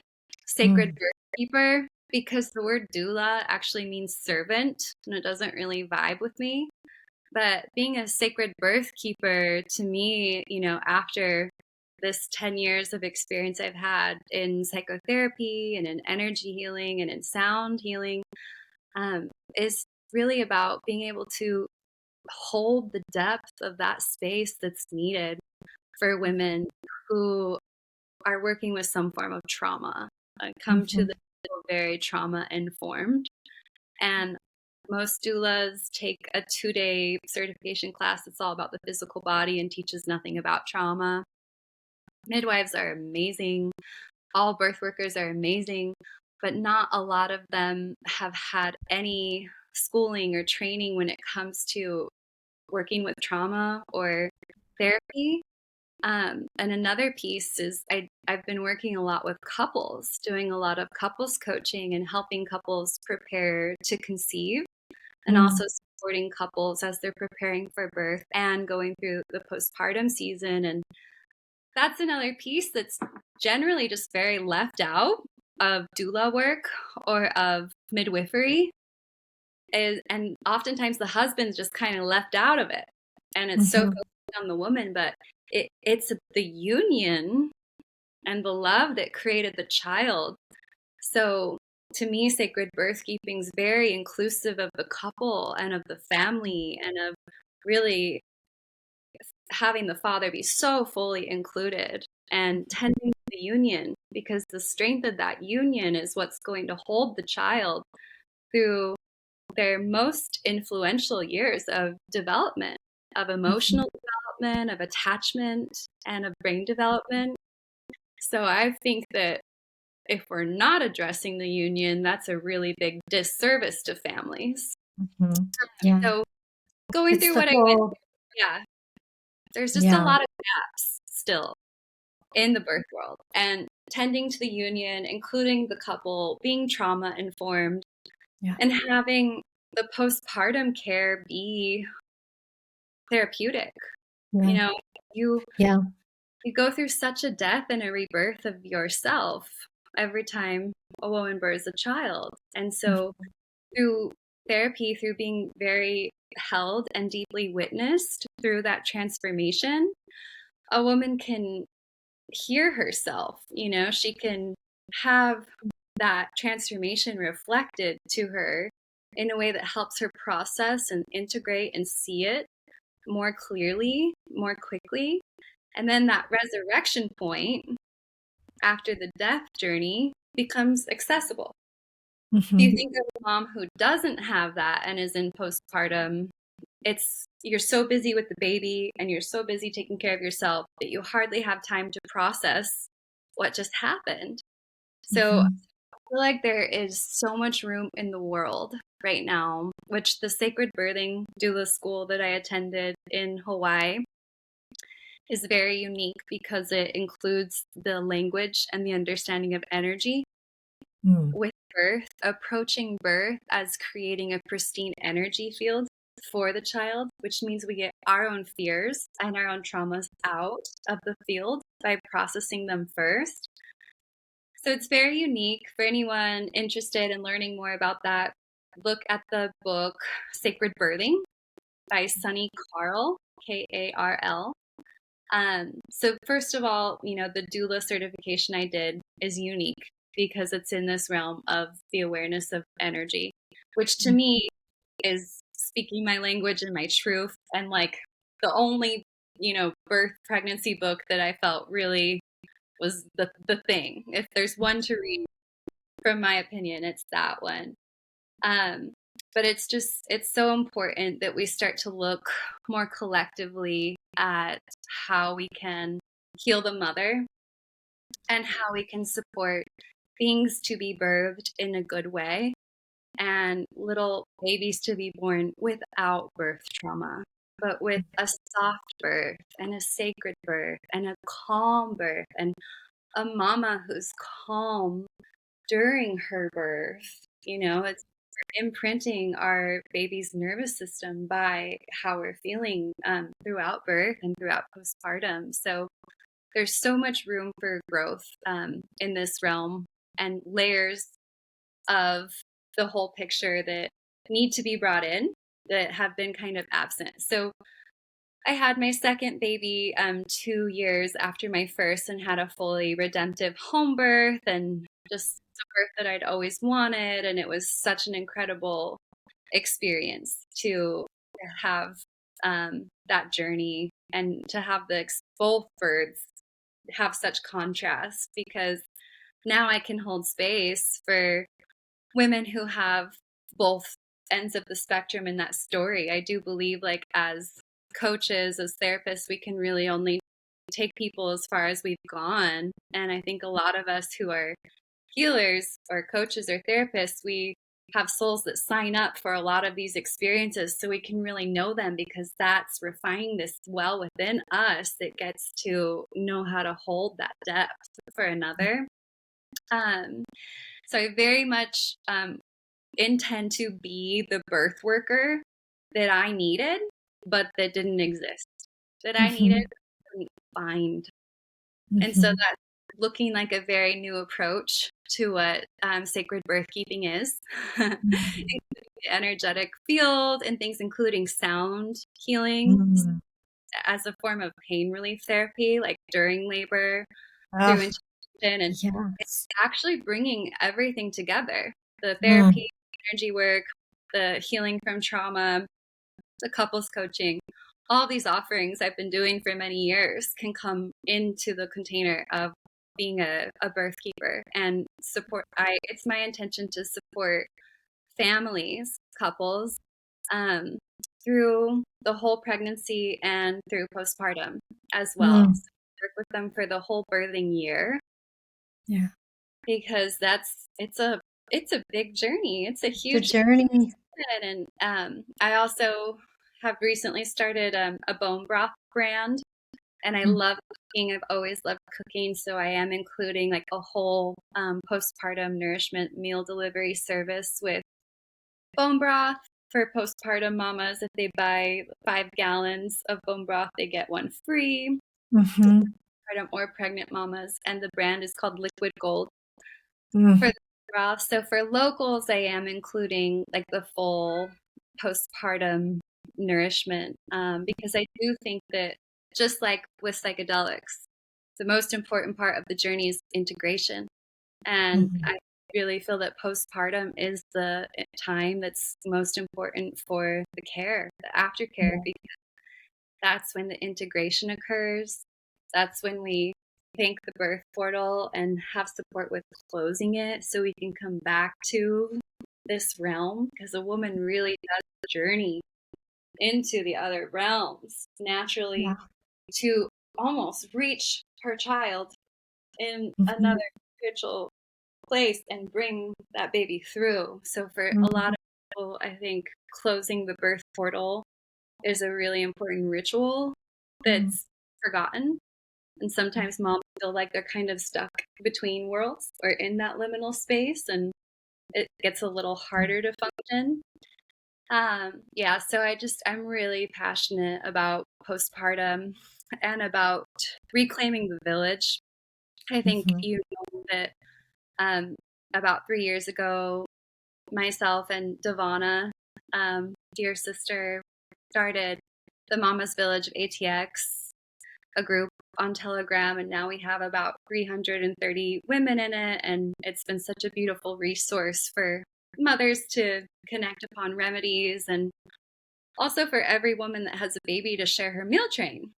sacred mm, birth keeper, because the word doula actually means servant and it doesn't really vibe with me. But being a sacred birth keeper to me, after this 10 years of experience I've had in psychotherapy and in energy healing and in sound healing, is really about being able to hold the depth of that space that's needed for women who are working with some form of trauma, come to mhm, the very trauma informed. And most doulas take a 2-day certification class that's all about the physical body and teaches nothing about trauma. Midwives are amazing. All birth workers are amazing, but not a lot of them have had any schooling or training when it comes to working with trauma or therapy. And another piece is I've been working a lot with couples, doing a lot of couples coaching and helping couples prepare to conceive, and also mm, supporting couples as they're preparing for birth and going through the postpartum season. And that's another piece that's generally just very left out of doula work or of midwifery. And oftentimes the husband's just kind of left out of it. And it's so mhm, focused on the woman, but it's the union and the love that created the child. So to me, sacred birth keeping is very inclusive of the couple and of the family and of really having the father be so fully included and tending to the union, because the strength of that union is what's going to hold the child through their most influential years of development, of Mhm. emotional development, of attachment, and of brain development. So I think that if we're not addressing the union, that's a really big disservice to families. Mhm. Yeah. So going It's through the what I went whole, through, yeah, there's just a yeah. lot of gaps still in the birth world, and tending to the union, including the couple being trauma informed Yeah. and having the postpartum care be therapeutic. You Yeah. know, you Yeah. you go through such a death and a rebirth of yourself every time a woman births a child. And so Mhm. through therapy, through being very held and deeply witnessed through that transformation, a woman can hear herself. She can have that transformation reflected to her in a way that helps her process and integrate and see it more clearly, more quickly. And then that resurrection point after the death journey becomes accessible. If you Mhm. think of a mom who doesn't have that and is in postpartum, you're so busy with the baby and you're so busy taking care of yourself that you hardly have time to process what just happened. So Mhm. I feel like there is so much room in the world right now, which the Sacred Birthing Doula School that I attended in Hawaii is very unique because it includes the language and the understanding of energy Mm. with birth, approaching birth as creating a pristine energy field for the child, which means we get our own fears and our own traumas out of the field by processing them first. So it's very unique for anyone interested in learning more about that. Look at the book Sacred Birthing by Sunny Carl, Karl. So first of all, the doula certification I did is unique because it's in this realm of the awareness of energy, which to me is speaking my language and my truth, and like the only, birth pregnancy book that I felt really was the thing. If there's one to read, from my opinion, it's that one. Um, but it's so important that we start to look more collectively at how we can heal the mother and how we can support beings to be birthed in a good way and little babies to be born without birth trauma, but with a soft birth and a sacred birth and a calm birth and a mama who's calm during her birth. It's imprinting our baby's nervous system by how we're feeling throughout birth and throughout postpartum. So there's so much room for growth in this realm, and layers of the whole picture that need to be brought in that have been kind of absent. So I had my second baby 2 years after my first and had a fully redemptive home birth and just the birth that I'd always wanted. And it was such an incredible experience to have that journey and to have both births have such contrast, because now I can hold space for women who have both ends of the spectrum in that story. I do believe, like, as coaches, as therapists, we can really only take people as far as we've gone. And I think a lot of us who are healers or coaches or therapists, we have souls that sign up for a lot of these experiences so we can really know them, because that's refining this well within us that gets to know how to hold that depth for another. Um, so I very much intend to be the birth worker that I needed, but that didn't exist, that I needed, Mhm. but couldn't find. And so Mhm. that's looking like a very new approach to what sacred birthkeeping is. Mhm. Including the energetic field and things, including sound healing Mhm. as a form of pain relief therapy, like during labor, through Oh, intuition. And it's yes. actually bringing everything together: the Mm. therapy, energy work, the healing from trauma, the couples coaching. All these offerings I've been doing for many years can come into the container of being a birth keeper and support. It's my intention to support families couples um, through the whole pregnancy and through postpartum as well. Mm. So I work with them for the whole birthing year Yeah. because it's a big journey. It's a The huge journey. and I also have recently started a bone broth brand, and I Mm. love cooking. I've always loved cooking, so I am including like a whole postpartum nourishment meal delivery service with bone broth for postpartum mamas. If they buy 5 gallons of bone broth, they get one free. Mm-hmm. Postpartum or pregnant mamas, and the brand is called Liquid Gold for Mm. the broth. So for locals, I am including like the full postpartum nourishment because I do think that just like with psychedelics, the most important part of the journey is integration. And Mhm. I really feel that postpartum is the time that's most important for the care, the aftercare, Yeah. because that's when the integration occurs. That's when we thank the birth portal and have support with closing it so we can come back to this realm because a woman really does journey into the other realms naturally Yeah. to almost reach her child in Mhm. another spiritual place and bring that baby through. So for a lot Mhm. of people, I think closing the birth portal is a really important ritual Mhm. that's forgotten. And sometimes moms feel like they're kind of stuck between worlds or in that liminal space, and it gets a little harder to function. Yeah, so I'm really passionate about postpartum and about reclaiming the village. I think Mhm. you know that um, about 3 years ago, myself and Devana, dear sister, started the Mama's Village of ATX, a group on Telegram, and now we have about 330 women in it. And it's been such a beautiful resource for mothers to connect upon remedies and also for every woman that has a baby to share her meal train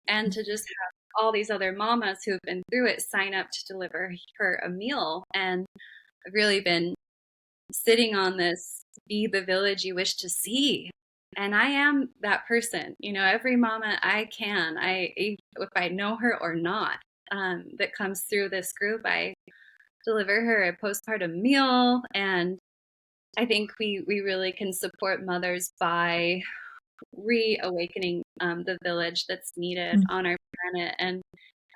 and to just have all these other mamas who have been through it sign up to deliver her a meal. And I've really been sitting on this be the village you wish to see. And I am that person, every mama if I know her or not, that comes through this group, I deliver her a postpartum meal. And I think we really can support mothers by reawakening the village that's needed Mhm. on our planet. And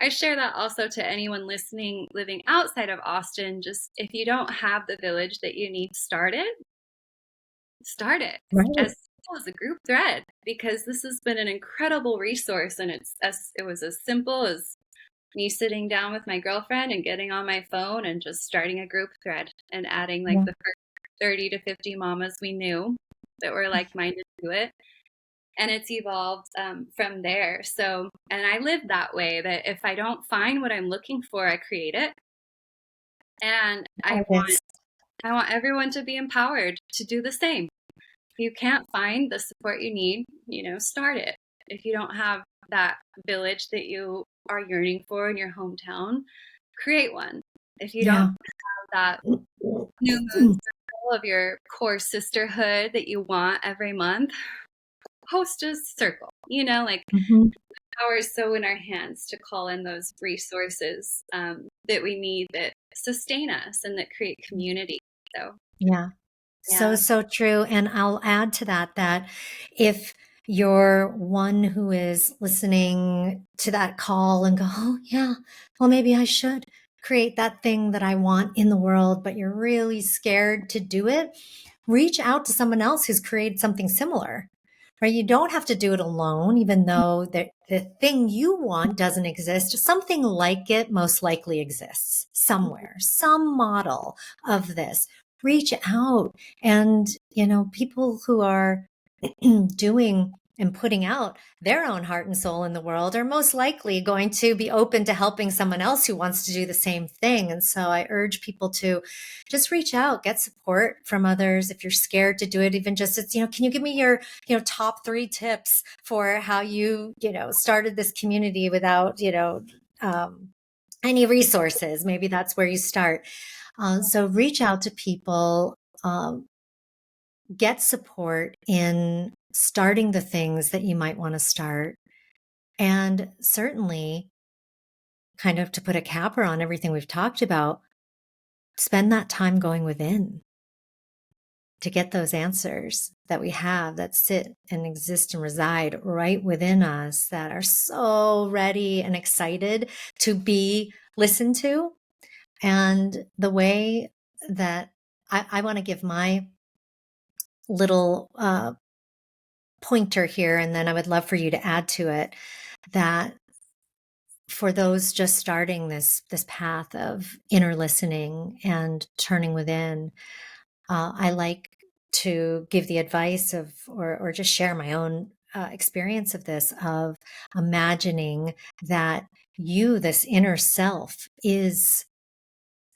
I share that also to anyone listening living outside of Austin. Just if you don't have the village that you need started, start it Right. as simple as a group thread because this has been an incredible resource, and it was as simple as me sitting down with my girlfriend and getting on my phone and just starting a group thread and adding like Yeah. the first 30 to 50 mamas we knew that were like-minded to it, and it's evolved from there. So, and I live that way, that if I don't find what I'm looking for, I create it. And Yes. I want everyone to be empowered to do the same. If you can't find the support you need, start it. If you don't have that village that you are yearning for in your hometown, create one. If you don't Yeah. have that new moon circle of your core sisterhood that you want every month, host a circle. Like Mhm. power is so in our hands to call in those resources that we need that sustain us and that create community. So, Yeah. So, yeah. so true. And I'll add to that that if you're one who is listening to that call and go, oh, yeah, well, maybe I should create that thing that I want in the world, but you're really scared to do it, reach out to someone else who's created something similar. Right? You don't have to do it alone, even though the thing you want doesn't exist. Something like it most likely exists somewhere, some model of this. Reach out and, people who are doing and putting out their own heart and soul in the world are most likely going to be open to helping someone else who wants to do the same thing. And so I urge people to just reach out, get support from others. If you're scared to do it, even just, it's, can you give me your, top 3 tips for how you, started this community without, um, any resources? Maybe that's where you start. So reach out to people. get support in starting the things that you might want to start. And certainly, kind of to put a capper on everything we've talked about, spend that time going within to get those answers that we have that sit and exist and reside right within us, that are so ready and excited to be listened to. And the way that I want to give my little pointer here, and then I would love for you to add to it, that for those just starting this path of inner listening and turning within, I like to give the advice of, or just share my own experience of this, of imagining that you, this inner self, is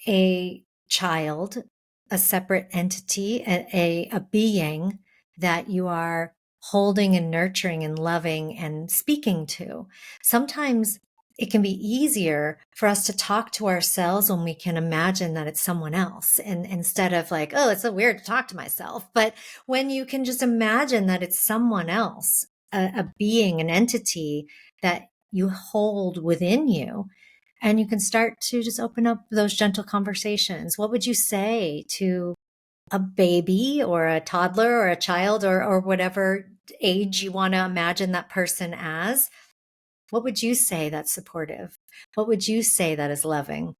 a child, a separate entity, a being that you are holding and nurturing and loving and speaking to. Sometimes it can be easier for us to talk to ourselves when we can imagine that it's someone else, and instead of like, oh, it's so weird to talk to myself. But when you can just imagine that it's someone else, a being, an entity that you hold within you, and you can start to just open up those gentle conversations. What would you say to a baby or a toddler or a child, or whatever age you want to imagine that person as? What would you say that's supportive? What would you say that is loving?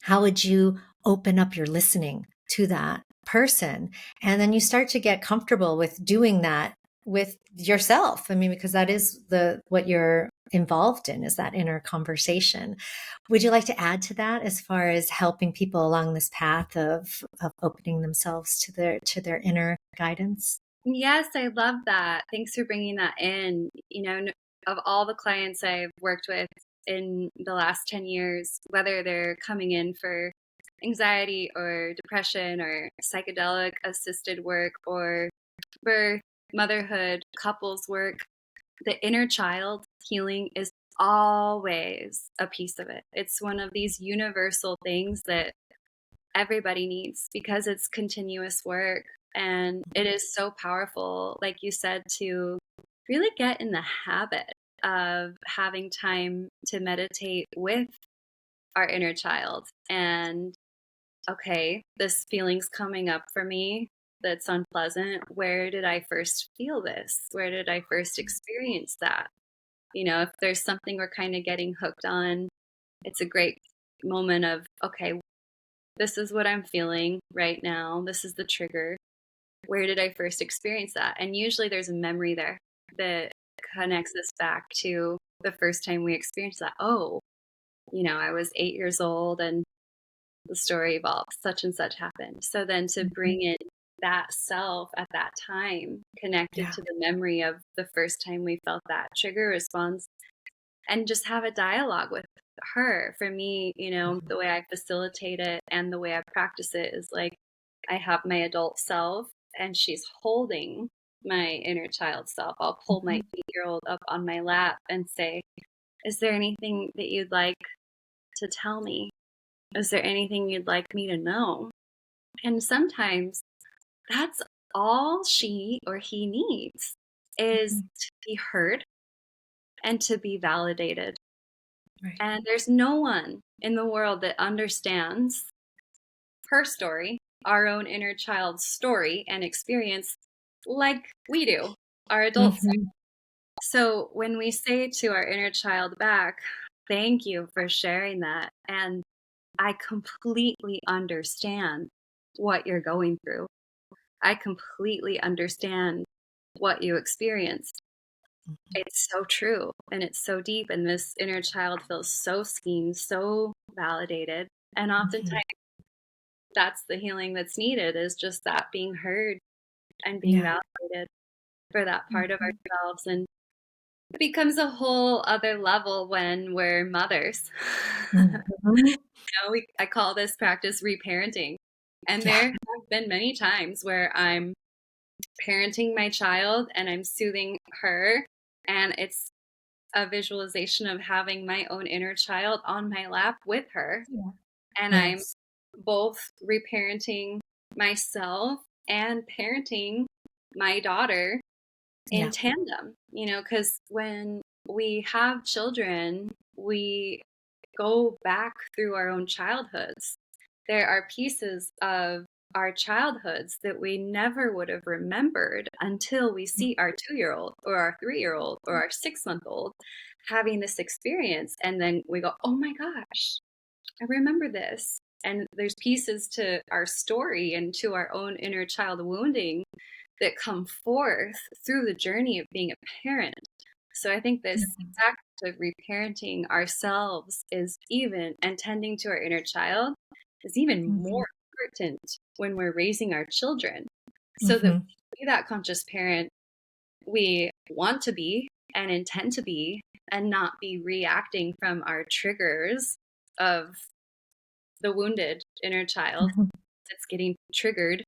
How would you open up your listening to that person? And then you start to get comfortable with doing that with yourself. I mean, because that is what you're involved in, is that inner conversation. Would you like to add to that as far as helping people along this path of opening themselves to their inner guidance? Yes, I love that. Thanks for bringing that in. Of all the clients I've worked with in the last 10 years, whether they're coming in for anxiety or depression or psychedelic assisted work or birth, motherhood, couples work, the inner child healing is always a piece of it. It's one of these universal things that everybody needs because it's continuous work. And it is so powerful, like you said, to really get in the habit of having time to meditate with our inner child. And okay, this feeling's coming up for me that's unpleasant. Where did I first feel this? Where did I first experience that? If there's something we're kind of getting hooked on, it's a great moment of, okay, this is what I'm feeling right now. This is the trigger. Where did I first experience that? And usually there's a memory there that connects us back to the first time we experienced that. Oh, I was 8 years old and the story evolved, such and such happened. So then to Mhm. bring in that self at that time connected Yeah. to the memory of the first time we felt that trigger response, and just have a dialogue with her. For me, Mhm. the way I facilitate it and the way I practice it is like I have my adult self and she's holding my inner child self. I'll pull my Mhm. 8-year-old up on my lap and say, is there anything that you'd like to tell me? Is there anything you'd like me to know? And sometimes that's all she or he needs, is Mhm. to be heard and to be validated. Right. And there's no one in the world that understands her story, our own inner child's story and experience, like we do, our adults. Mhm. So when we say to our inner child back, thank you for sharing that, and I completely understand what you're going through. I completely understand what you experienced. Mhm. It's so true and it's so deep, and this inner child feels so seen, so validated. And Mhm. oftentimes that's the healing that's needed, is just that being heard and being Yeah. validated for that part of Mhm. ourselves. And it becomes a whole other level when we're mothers. Mhm. I call this practice reparenting. And Yeah. there have been many times where I'm parenting my child and I'm soothing her, and it's a visualization of having my own inner child on my lap with her. Yeah. And I'm Yes. both reparenting myself and parenting my daughter in Yeah. tandem, because when we have children, we go back through our own childhoods. There are pieces of our childhoods that we never would have remembered until we see our 2-year-old or our 3-year-old or our 6-month-old having this experience. And then we go, oh my gosh, I remember this. And there's pieces to our story and to our own inner child wounding that come forth through the journey of being a parent. So I think this act of reparenting ourselves is even, and tending to our inner child is even Mhm. more important when we're raising our children, so that Mhm. we be that conscious parent we want to be and intend to be, and not be reacting from our triggers of the wounded inner child Mhm. that's getting triggered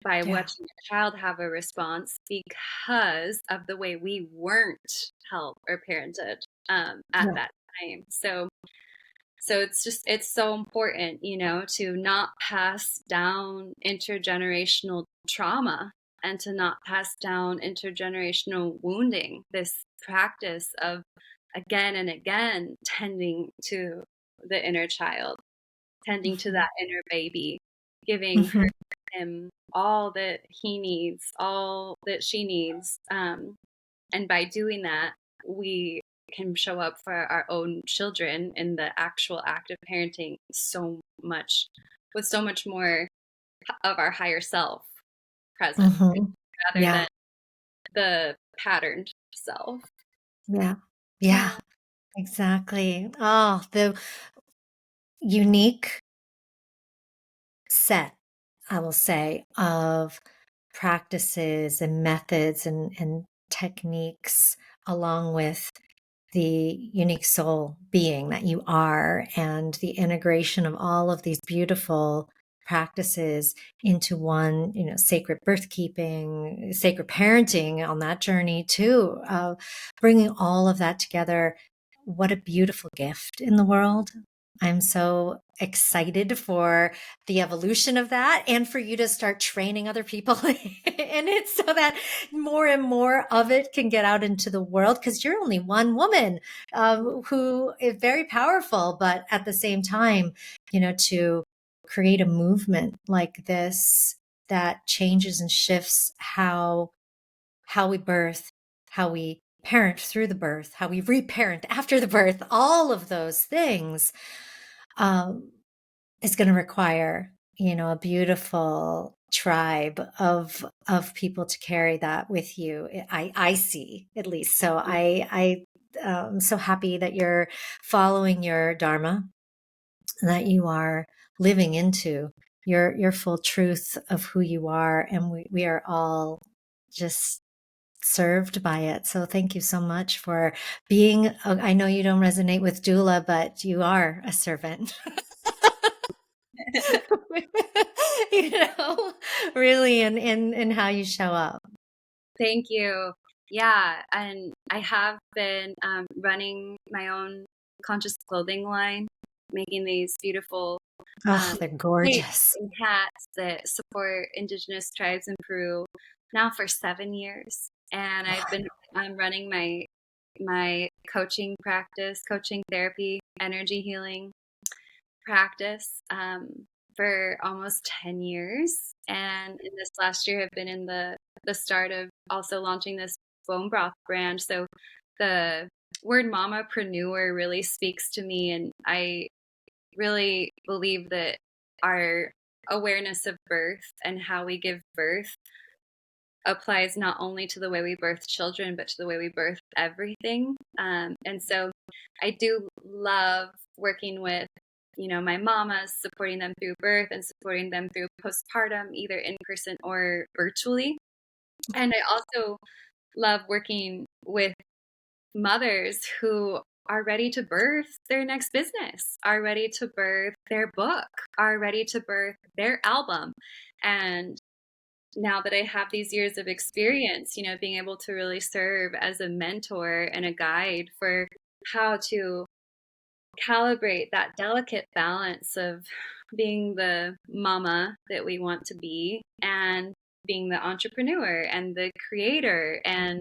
by Yeah. watching a child have a response because of the way we weren't helped or parented at Yeah. that time. So it's so important, to not pass down intergenerational trauma and to not pass down intergenerational wounding. This practice of again and again tending to the inner child, tending to Mhm. that inner baby, giving her Mhm. him all that he needs, all that she needs. And by doing that, we can show up for our own children in the actual act of parenting so much, with so much more of our higher self present, Mhm. rather than Yeah. the patterned self. Yeah. Yeah. Yeah. Exactly. Oh, the unique set, I will say, of practices and methods and techniques, along with the unique soul being that you are, and the integration of all of these beautiful practices into one, sacred birthkeeping, sacred parenting on that journey too, bringing all of that together. What a beautiful gift in the world. I'm so excited for the evolution of that, and for you to start training other people in it, so that more and more of it can get out into the world, because you're only one woman, who is very powerful, but at the same time, to create a movement like this that changes and shifts how we birth, how we parent through the birth, how we reparent after the birth, all of those things, um, is going to require, a beautiful tribe of people to carry that with you. I see, at least. So I'm so happy that you're following your dharma, that you are living into your full truth of who you are, and we are all just served by it. So thank you so much for being. I know you don't resonate with doula, but you are a servant. you know, really, in how you show up. Thank you. Yeah, and I have been running my own conscious clothing line, making these beautiful Oh, um, they're plates gorgeous. and hats that support Indigenous tribes in Peru now for 7 years. And I've been running my coaching practice, coaching therapy, energy healing practice for almost 10 years. And in this last year, I've been in the start of also launching this bone broth brand. So the word mamapreneur really speaks to me. And I really believe that our awareness of birth and how we give birth applies not only to the way we birth children, but to the way we birth everything. And so I do love working with, my mamas, supporting them through birth and supporting them through postpartum, either in person or virtually. And I also love working with mothers who are ready to birth their next business, are ready to birth their book, are ready to birth their album. And now that I have these years of experience, being able to really serve as a mentor and a guide for how to calibrate that delicate balance of being the mama that we want to be, and being the entrepreneur and the creator and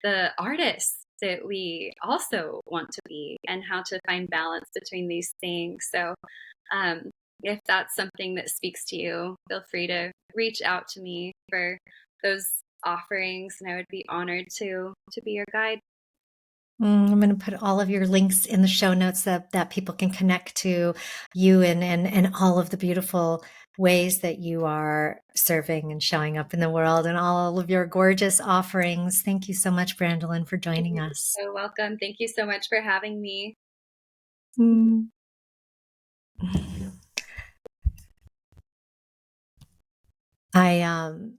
the artist that we also want to be, and how to find balance between these things. So, if that's something that speaks to you, feel free to reach out to me for those offerings, and I would be honored to be your guide. I'm going to put all of your links in the show notes that people can connect to you and all of the beautiful ways that you are serving and showing up in the world and all of your gorgeous offerings. Thank you so much, Brandilyn, for joining You're us. so welcome. Thank you so much for having me. Mm. I